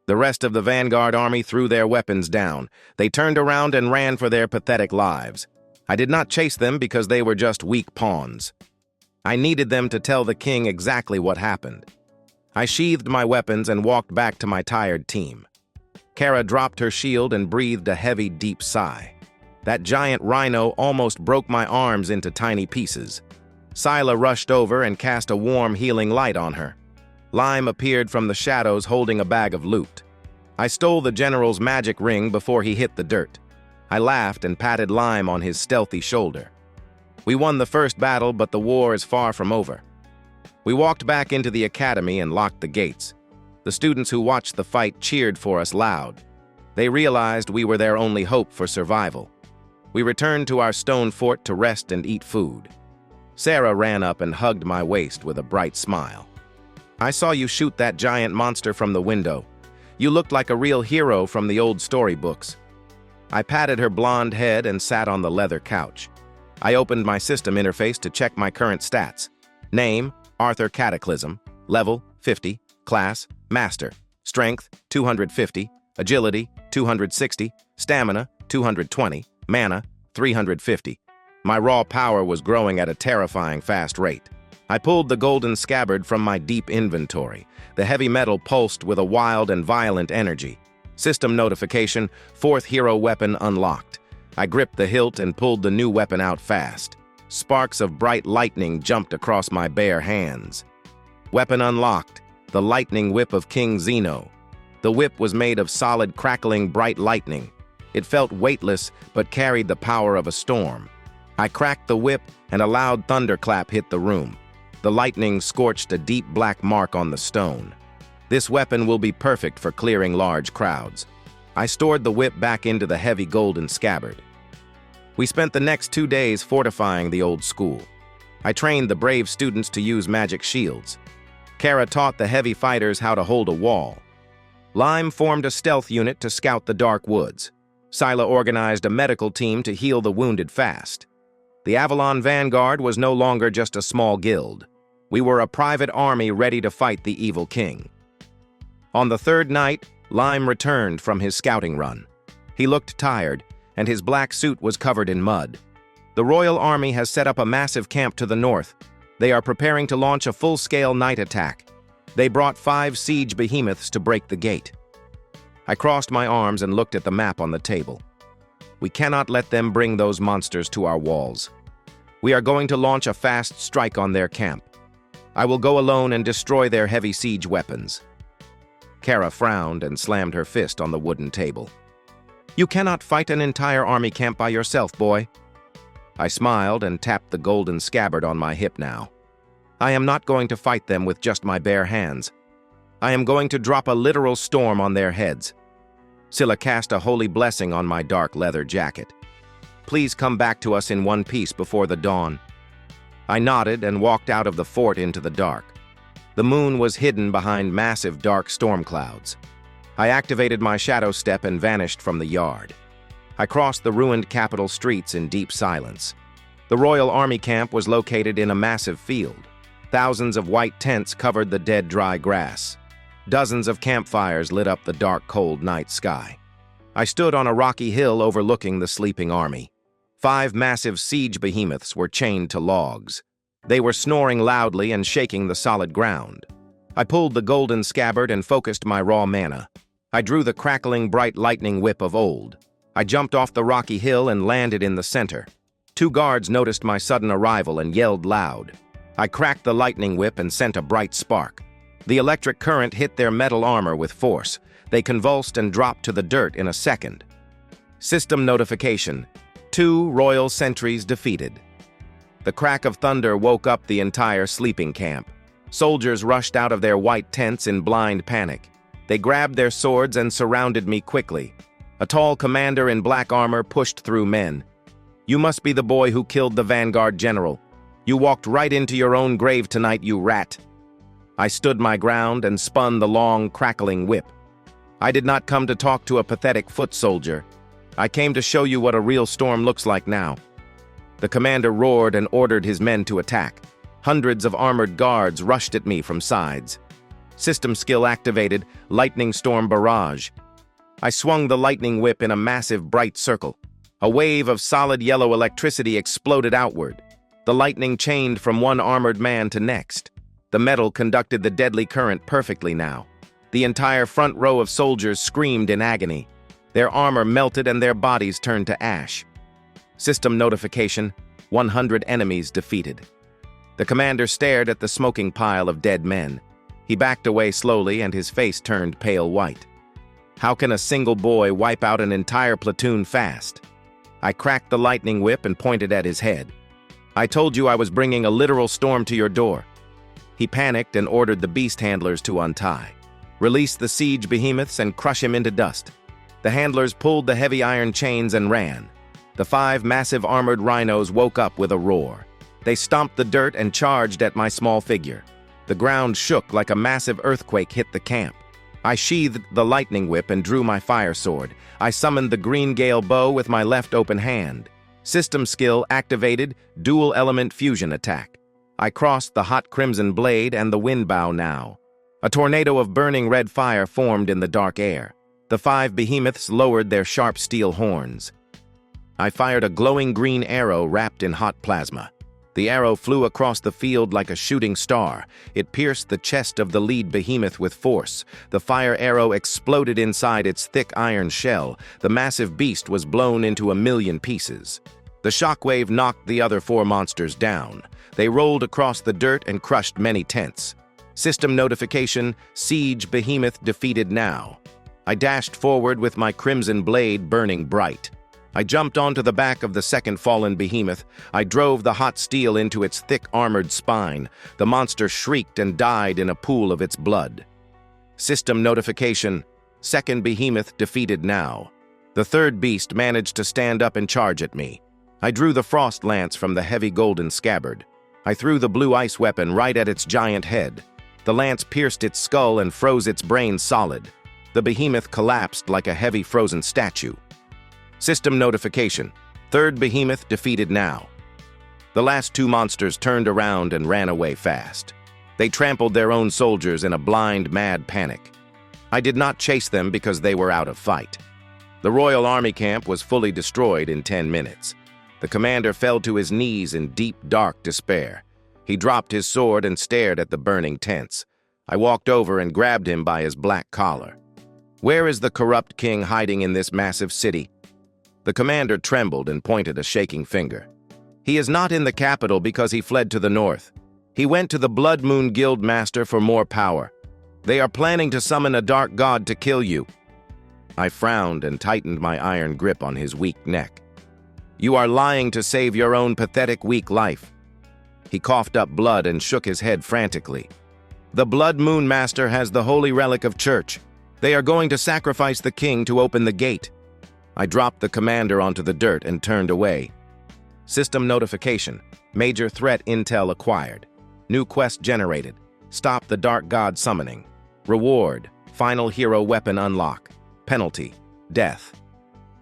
The rest of the Vanguard army threw their weapons down. They turned around and ran for their pathetic lives. I did not chase them because they were just weak pawns. I needed them to tell the king exactly what happened. I sheathed my weapons and walked back to my tired team. Kara dropped her shield and breathed a heavy, deep sigh. That giant rhino almost broke my arms into tiny pieces. Scylla rushed over and cast a warm, healing light on her. Lime appeared from the shadows holding a bag of loot. I stole the general's magic ring before he hit the dirt. I laughed and patted Lime on his stealthy shoulder. We won the first battle, but the war is far from over. We walked back into the academy and locked the gates. The students who watched the fight cheered for us loud. They realized we were their only hope for survival. We returned to our stone fort to rest and eat food. Sarah ran up and hugged my waist with a bright smile. I saw you shoot that giant monster from the window. You looked like a real hero from the old storybooks. I patted her blonde head and sat on the leather couch. I opened my system interface to check my current stats. Name: Arthur Cataclysm. Level: 50. Class: Master. Strength: 250. Agility: 260. Stamina: 220. Mana: 350. My raw power was growing at a terrifying fast rate. I pulled the golden scabbard from my deep inventory. The heavy metal pulsed with a wild and violent energy. System notification: fourth hero weapon unlocked. I gripped the hilt and pulled the new weapon out fast. Sparks of bright lightning jumped across my bare hands. Weapon unlocked: the lightning whip of King Zeno. The whip was made of solid, crackling, bright lightning. It felt weightless, but carried the power of a storm. I cracked the whip, and a loud thunderclap hit the room. The lightning scorched a deep black mark on the stone. This weapon will be perfect for clearing large crowds. I stored the whip back into the heavy golden scabbard. We spent the next 2 days fortifying the old school. I trained the brave students to use magic shields. Kara taught the heavy fighters how to hold a wall. Lime formed a stealth unit to scout the dark woods. Scylla organized a medical team to heal the wounded fast. The Avalon Vanguard was no longer just a small guild. We were a private army ready to fight the evil king. On the third night, Lime returned from his scouting run. He looked tired, and his black suit was covered in mud. The Royal Army has set up a massive camp to the north. They are preparing to launch a full-scale night attack. They brought 5 siege behemoths to break the gate. I crossed my arms and looked at the map on the table. We cannot let them bring those monsters to our walls. We are going to launch a fast strike on their camp. I will go alone and destroy their heavy siege weapons. Kara frowned and slammed her fist on the wooden table. You cannot fight an entire army camp by yourself, boy. I smiled and tapped the golden scabbard on my hip now. I am not going to fight them with just my bare hands. I am going to drop a literal storm on their heads. Scylla cast a holy blessing on my dark leather jacket. Please come back to us in one piece before the dawn. I nodded and walked out of the fort into the dark. The moon was hidden behind massive dark storm clouds. I activated my shadow step and vanished from the yard. I crossed the ruined capital streets in deep silence. The Royal Army camp was located in a massive field. Thousands of white tents covered the dead, dry grass. Dozens of campfires lit up the dark, cold night sky. I stood on a rocky hill overlooking the sleeping army. 5 massive siege behemoths were chained to logs. They were snoring loudly and shaking the solid ground. I pulled the golden scabbard and focused my raw mana. I drew the crackling, bright lightning whip of old. I jumped off the rocky hill and landed in the center. 2 guards noticed my sudden arrival and yelled loud. I cracked the lightning whip and sent a bright spark. The electric current hit their metal armor with force. They convulsed and dropped to the dirt in a second. System notification: 2 royal sentries defeated. The crack of thunder woke up the entire sleeping camp. Soldiers rushed out of their white tents in blind panic. They grabbed their swords and surrounded me quickly. A tall commander in black armor pushed through men. You must be the boy who killed the Vanguard general. You walked right into your own grave tonight, you rat. I stood my ground and spun the long, crackling whip. I did not come to talk to a pathetic foot soldier. I came to show you what a real storm looks like now. The commander roared and ordered his men to attack. Hundreds of armored guards rushed at me from sides. System skill activated, lightning storm barrage. I swung the lightning whip in a massive bright circle. A wave of solid yellow electricity exploded outward. The lightning chained from one armored man to next. The metal conducted the deadly current perfectly now. The entire front row of soldiers screamed in agony. Their armor melted and their bodies turned to ash. System notification: 100 enemies defeated. The commander stared at the smoking pile of dead men. He backed away slowly and his face turned pale white. How can a single boy wipe out an entire platoon fast? I cracked the lightning whip and pointed at his head. I told you I was bringing a literal storm to your door. He panicked and ordered the beast handlers to untie. Release the siege behemoths and crush him into dust. The handlers pulled the heavy iron chains and ran. The 5 massive armored rhinos woke up with a roar. They stomped the dirt and charged at my small figure. The ground shook like a massive earthquake hit the camp. I sheathed the lightning whip and drew my fire sword. I summoned the green gale bow with my left open hand. System skill activated, dual element fusion attack. I crossed the hot crimson blade and the wind bow now. A tornado of burning red fire formed in the dark air. The 5 behemoths lowered their sharp steel horns. I fired a glowing green arrow wrapped in hot plasma. The arrow flew across the field like a shooting star. It pierced the chest of the lead behemoth with force. The fire arrow exploded inside its thick iron shell. The massive beast was blown into 1,000,000 pieces. The shockwave knocked the other 4 monsters down. They rolled across the dirt and crushed many tents. System notification: siege behemoth defeated now. I dashed forward with my crimson blade burning bright. I jumped onto the back of the second fallen behemoth. I drove the hot steel into its thick armored spine. The monster shrieked and died in a pool of its blood. System notification: second behemoth defeated now. The third beast managed to stand up and charge at me. I drew the frost lance from the heavy golden scabbard. I threw the blue ice weapon right at its giant head. The lance pierced its skull and froze its brain solid. The behemoth collapsed like a heavy frozen statue. System notification: third behemoth defeated now. The last 2 monsters turned around and ran away fast. They trampled their own soldiers in a blind, mad panic. I did not chase them because they were out of fight. The Royal Army camp was fully destroyed in 10 minutes. The commander fell to his knees in deep, dark despair. He dropped his sword and stared at the burning tents. I walked over and grabbed him by his black collar. Where is the corrupt king hiding in this massive city? The commander trembled and pointed a shaking finger. He is not in the capital because he fled to the north. He went to the Blood Moon Guild Master for more power. They are planning to summon a dark god to kill you. I frowned and tightened my iron grip on his weak neck. You are lying to save your own pathetic, weak life. He coughed up blood and shook his head frantically. The Blood Moon Master has the holy relic of church. They are going to sacrifice the king to open the gate. I dropped the commander onto the dirt and turned away. System notification: major threat intel acquired. New quest generated. Stop the dark god summoning. Reward: final hero weapon unlock. Penalty: death.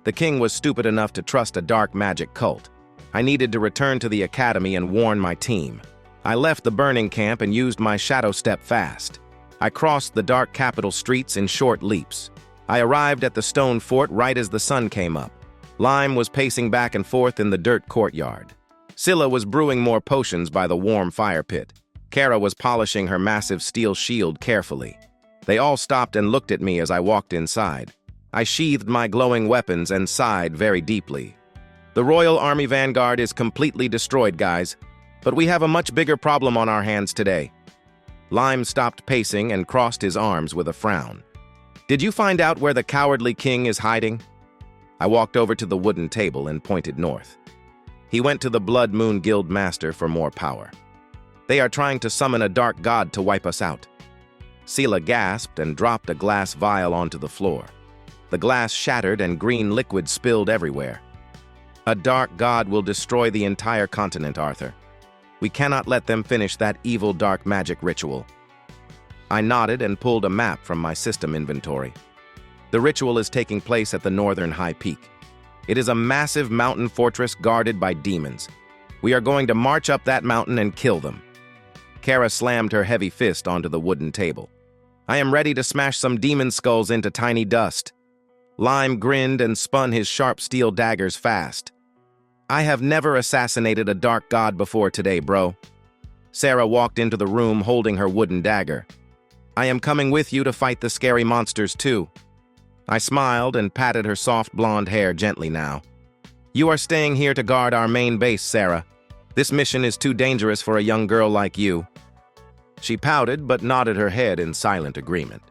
The king was stupid enough to trust a dark magic cult. I needed to return to the academy and warn my team. I left the burning camp and used my shadow step fast. I crossed the dark capital streets in short leaps. I arrived at the stone fort right as the sun came up. Lime was pacing back and forth in the dirt courtyard. Scylla was brewing more potions by the warm fire pit. Kara was polishing her massive steel shield carefully. They all stopped and looked at me as I walked inside. I sheathed my glowing weapons and sighed very deeply. The Royal Army Vanguard is completely destroyed, guys, but we have a much bigger problem on our hands today. Lime stopped pacing and crossed his arms with a frown. Did you find out where the cowardly king is hiding? I walked over to the wooden table and pointed north. He went to the Blood Moon Guild Master for more power. They are trying to summon a dark god to wipe us out. Scylla gasped and dropped a glass vial onto the floor. The glass shattered and green liquid spilled everywhere. A dark god will destroy the entire continent, Arthur. We cannot let them finish that evil dark magic ritual. I nodded and pulled a map from my system inventory. The ritual is taking place at the northern high peak. It is a massive mountain fortress guarded by demons. We are going to march up that mountain and kill them. Kara slammed her heavy fist onto the wooden table. I am ready to smash some demon skulls into tiny dust. Lime grinned and spun his sharp steel daggers fast. I have never assassinated a dark god before today, bro. Sarah walked into the room holding her wooden dagger. I am coming with you to fight the scary monsters too. I smiled and patted her soft blonde hair gently now. You are staying here to guard our main base, Sarah. This mission is too dangerous for a young girl like you. She pouted but nodded her head in silent agreement.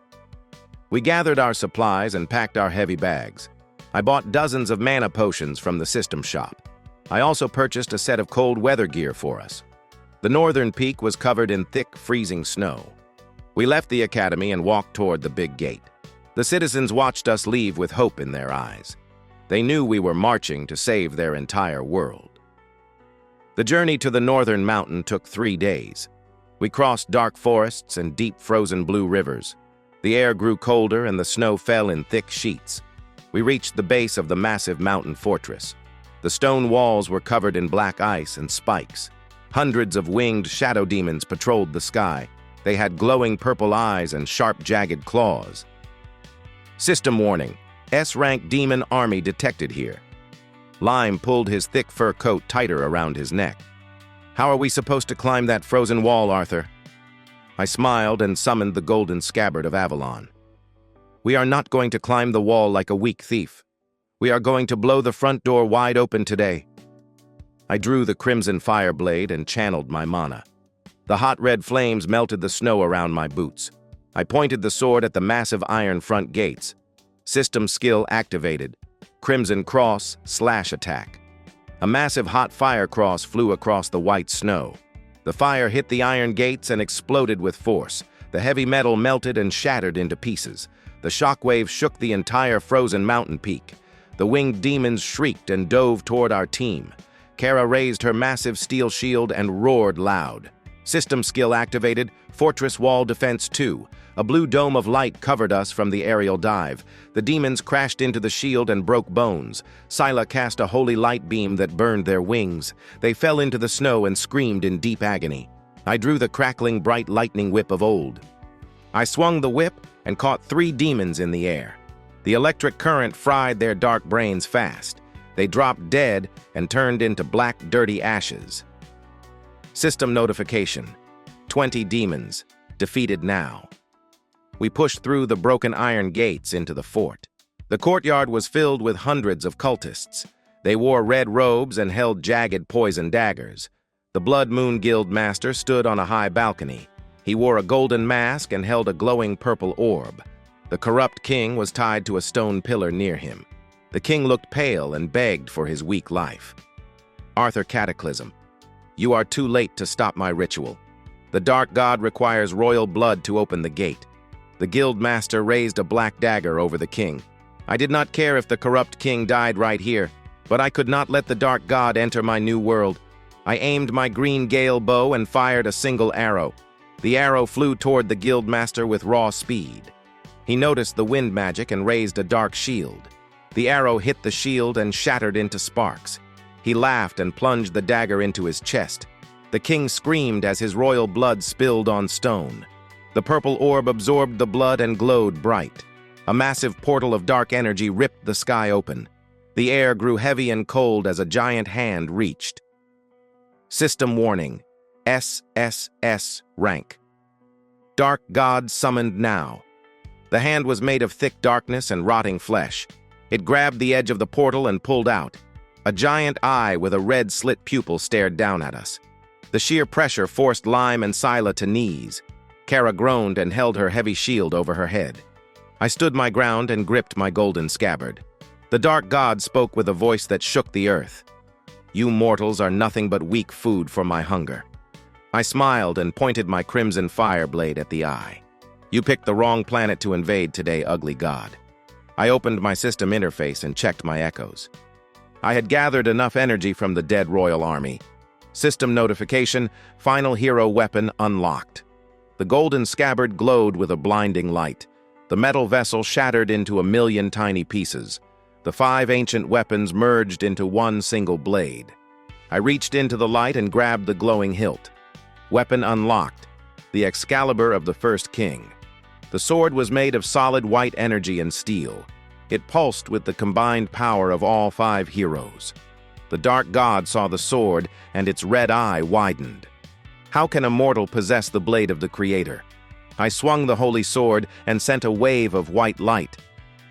We gathered our supplies and packed our heavy bags. I bought dozens of mana potions from the system shop. I also purchased a set of cold weather gear for us. The northern peak was covered in thick, freezing snow. We left the academy and walked toward the big gate. The citizens watched us leave with hope in their eyes. They knew we were marching to save their entire world. The journey to the northern mountain took 3 days. We crossed dark forests and deep frozen blue rivers. The air grew colder and the snow fell in thick sheets. We reached the base of the massive mountain fortress. The stone walls were covered in black ice and spikes. Hundreds of winged shadow demons patrolled the sky. They had glowing purple eyes and sharp, jagged claws. System warning: S-rank demon army detected here. Lime pulled his thick fur coat tighter around his neck. How are we supposed to climb that frozen wall, Arthur? I smiled and summoned the golden Scabbard of Avalon. We are not going to climb the wall like a weak thief. We are going to blow the front door wide open today. I drew the crimson fire blade and channeled my mana. The hot red flames melted the snow around my boots. I pointed the sword at the massive iron front gates. System skill activated. Crimson cross, slash attack. A massive hot fire cross flew across the white snow. The fire hit the iron gates and exploded with force. The heavy metal melted and shattered into pieces. The shockwave shook the entire frozen mountain peak. The winged demons shrieked and dove toward our team. Kara raised her massive steel shield and roared loud. System skill activated, Fortress Wall Defense 2. A blue dome of light covered us from the aerial dive. The demons crashed into the shield and broke bones. Scylla cast a holy light beam that burned their wings. They fell into the snow and screamed in deep agony. I drew the crackling bright lightning whip of old. I swung the whip and caught 3 demons in the air. The electric current fried their dark brains fast. They dropped dead and turned into black, dirty ashes. System notification: 20 demons, defeated now. We pushed through the broken iron gates into the fort. The courtyard was filled with hundreds of cultists. They wore red robes and held jagged poison daggers. The Blood Moon Guild master stood on a high balcony. He wore a golden mask and held a glowing purple orb. The corrupt king was tied to a stone pillar near him. The king looked pale and begged for his weak life. Arthur Cataclysm: you are too late to stop my ritual. The dark god requires royal blood to open the gate. The guild master raised a black dagger over the king. I did not care if the corrupt king died right here, but I could not let the dark god enter my new world. I aimed my green gale bow and fired a single arrow. The arrow flew toward the guild master with raw speed. He noticed the wind magic and raised a dark shield. The arrow hit the shield and shattered into sparks. He laughed and plunged the dagger into his chest. The king screamed as his royal blood spilled on stone. The purple orb absorbed the blood and glowed bright. A massive portal of dark energy ripped the sky open. The air grew heavy and cold as a giant hand reached. System warning: SSS-Rank. Dark God summoned now. The hand was made of thick darkness and rotting flesh. It grabbed the edge of the portal and pulled out. A giant eye with a red slit pupil stared down at us. The sheer pressure forced Lime and Scylla to knees. Kara groaned and held her heavy shield over her head. I stood my ground and gripped my golden scabbard. The dark god spoke with a voice that shook the earth. You mortals are nothing but weak food for my hunger. I smiled and pointed my crimson fire blade at the eye. You picked the wrong planet to invade today, ugly god. I opened my system interface and checked my echoes. I had gathered enough energy from the dead royal army. System notification: final hero weapon unlocked. The golden scabbard glowed with a blinding light. The metal vessel shattered into 1,000,000 tiny pieces. The 5 ancient weapons merged into one single blade. I reached into the light and grabbed the glowing hilt. Weapon unlocked. The Excalibur of the First King. The sword was made of solid white energy and steel. It pulsed with the combined power of all 5 heroes. The dark god saw the sword, and its red eye widened. How can a mortal possess the blade of the Creator? I swung the holy sword and sent a wave of white light.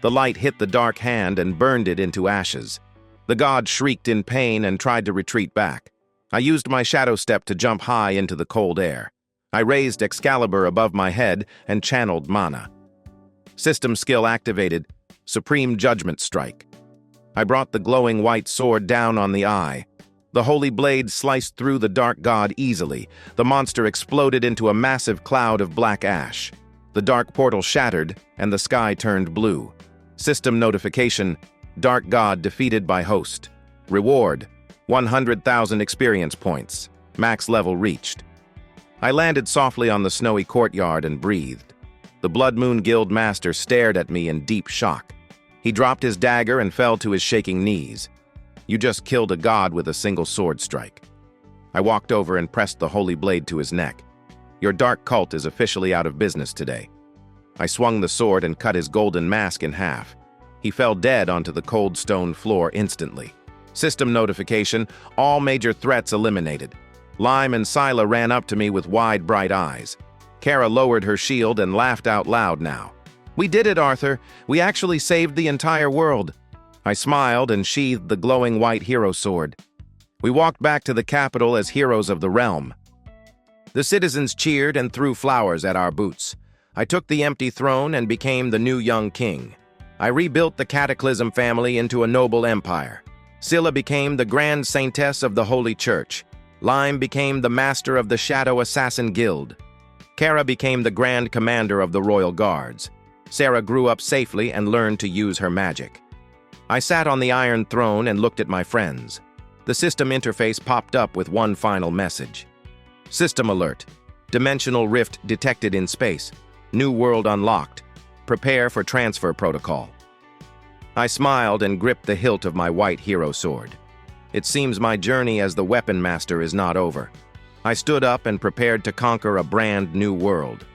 The light hit the dark hand and burned it into ashes. The god shrieked in pain and tried to retreat back. I used my shadow step to jump high into the cold air. I raised Excalibur above my head and channeled mana. System skill activated. Supreme Judgment Strike. I brought the glowing white sword down on the eye. The holy blade sliced through the dark god easily. The monster exploded into a massive cloud of black ash. The dark portal shattered, and the sky turned blue. System notification: Dark God defeated by host. Reward: 100,000 experience points. Max level reached. I landed softly on the snowy courtyard and breathed. The Blood Moon Guild master stared at me in deep shock. He dropped his dagger and fell to his shaking knees. You just killed a god with a single sword strike. I walked over and pressed the holy blade to his neck. Your dark cult is officially out of business today. I swung the sword and cut his golden mask in half. He fell dead onto the cold stone floor instantly. System notification: all major threats eliminated. Lime and Scylla ran up to me with wide, bright eyes. Kara lowered her shield and laughed out loud now. We did it, Arthur. We actually saved the entire world. I smiled and sheathed the glowing white hero sword. We walked back to the capital as heroes of the realm. The citizens cheered and threw flowers at our boots. I took the empty throne and became the new young king. I rebuilt the Cataclysm family into a noble empire. Scylla became the Grand Saintess of the Holy Church. Lime became the master of the Shadow Assassin Guild. Kara became the Grand Commander of the Royal Guards. Sarah grew up safely and learned to use her magic. I sat on the Iron Throne and looked at my friends. The system interface popped up with one final message. System alert. Dimensional rift detected in space. New world unlocked. Prepare for transfer protocol. I smiled and gripped the hilt of my white hero sword. It seems my journey as the weapon master is not over. I stood up and prepared to conquer a brand new world.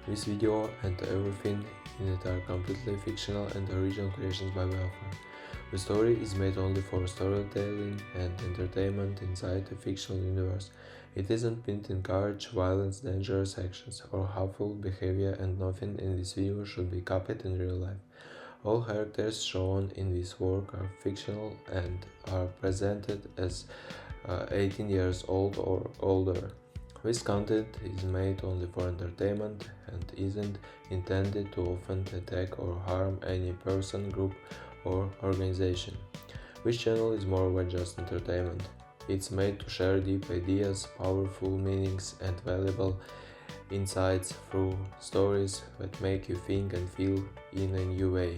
This video and everything in it are completely fictional and original creations by Valve. The story is made only for storytelling and entertainment inside the fictional universe. It isn't meant to encourage violence, dangerous actions, or harmful behavior, and nothing in this video should be copied in real life. All characters shown in this work are fictional and are presented as 18 years old or older. This content is made only for entertainment and isn't intended to offend, attack, or harm any person, group, or organization. This channel is more than just entertainment. It's made to share deep ideas, powerful meanings, and valuable insights through stories that make you think and feel in a new way.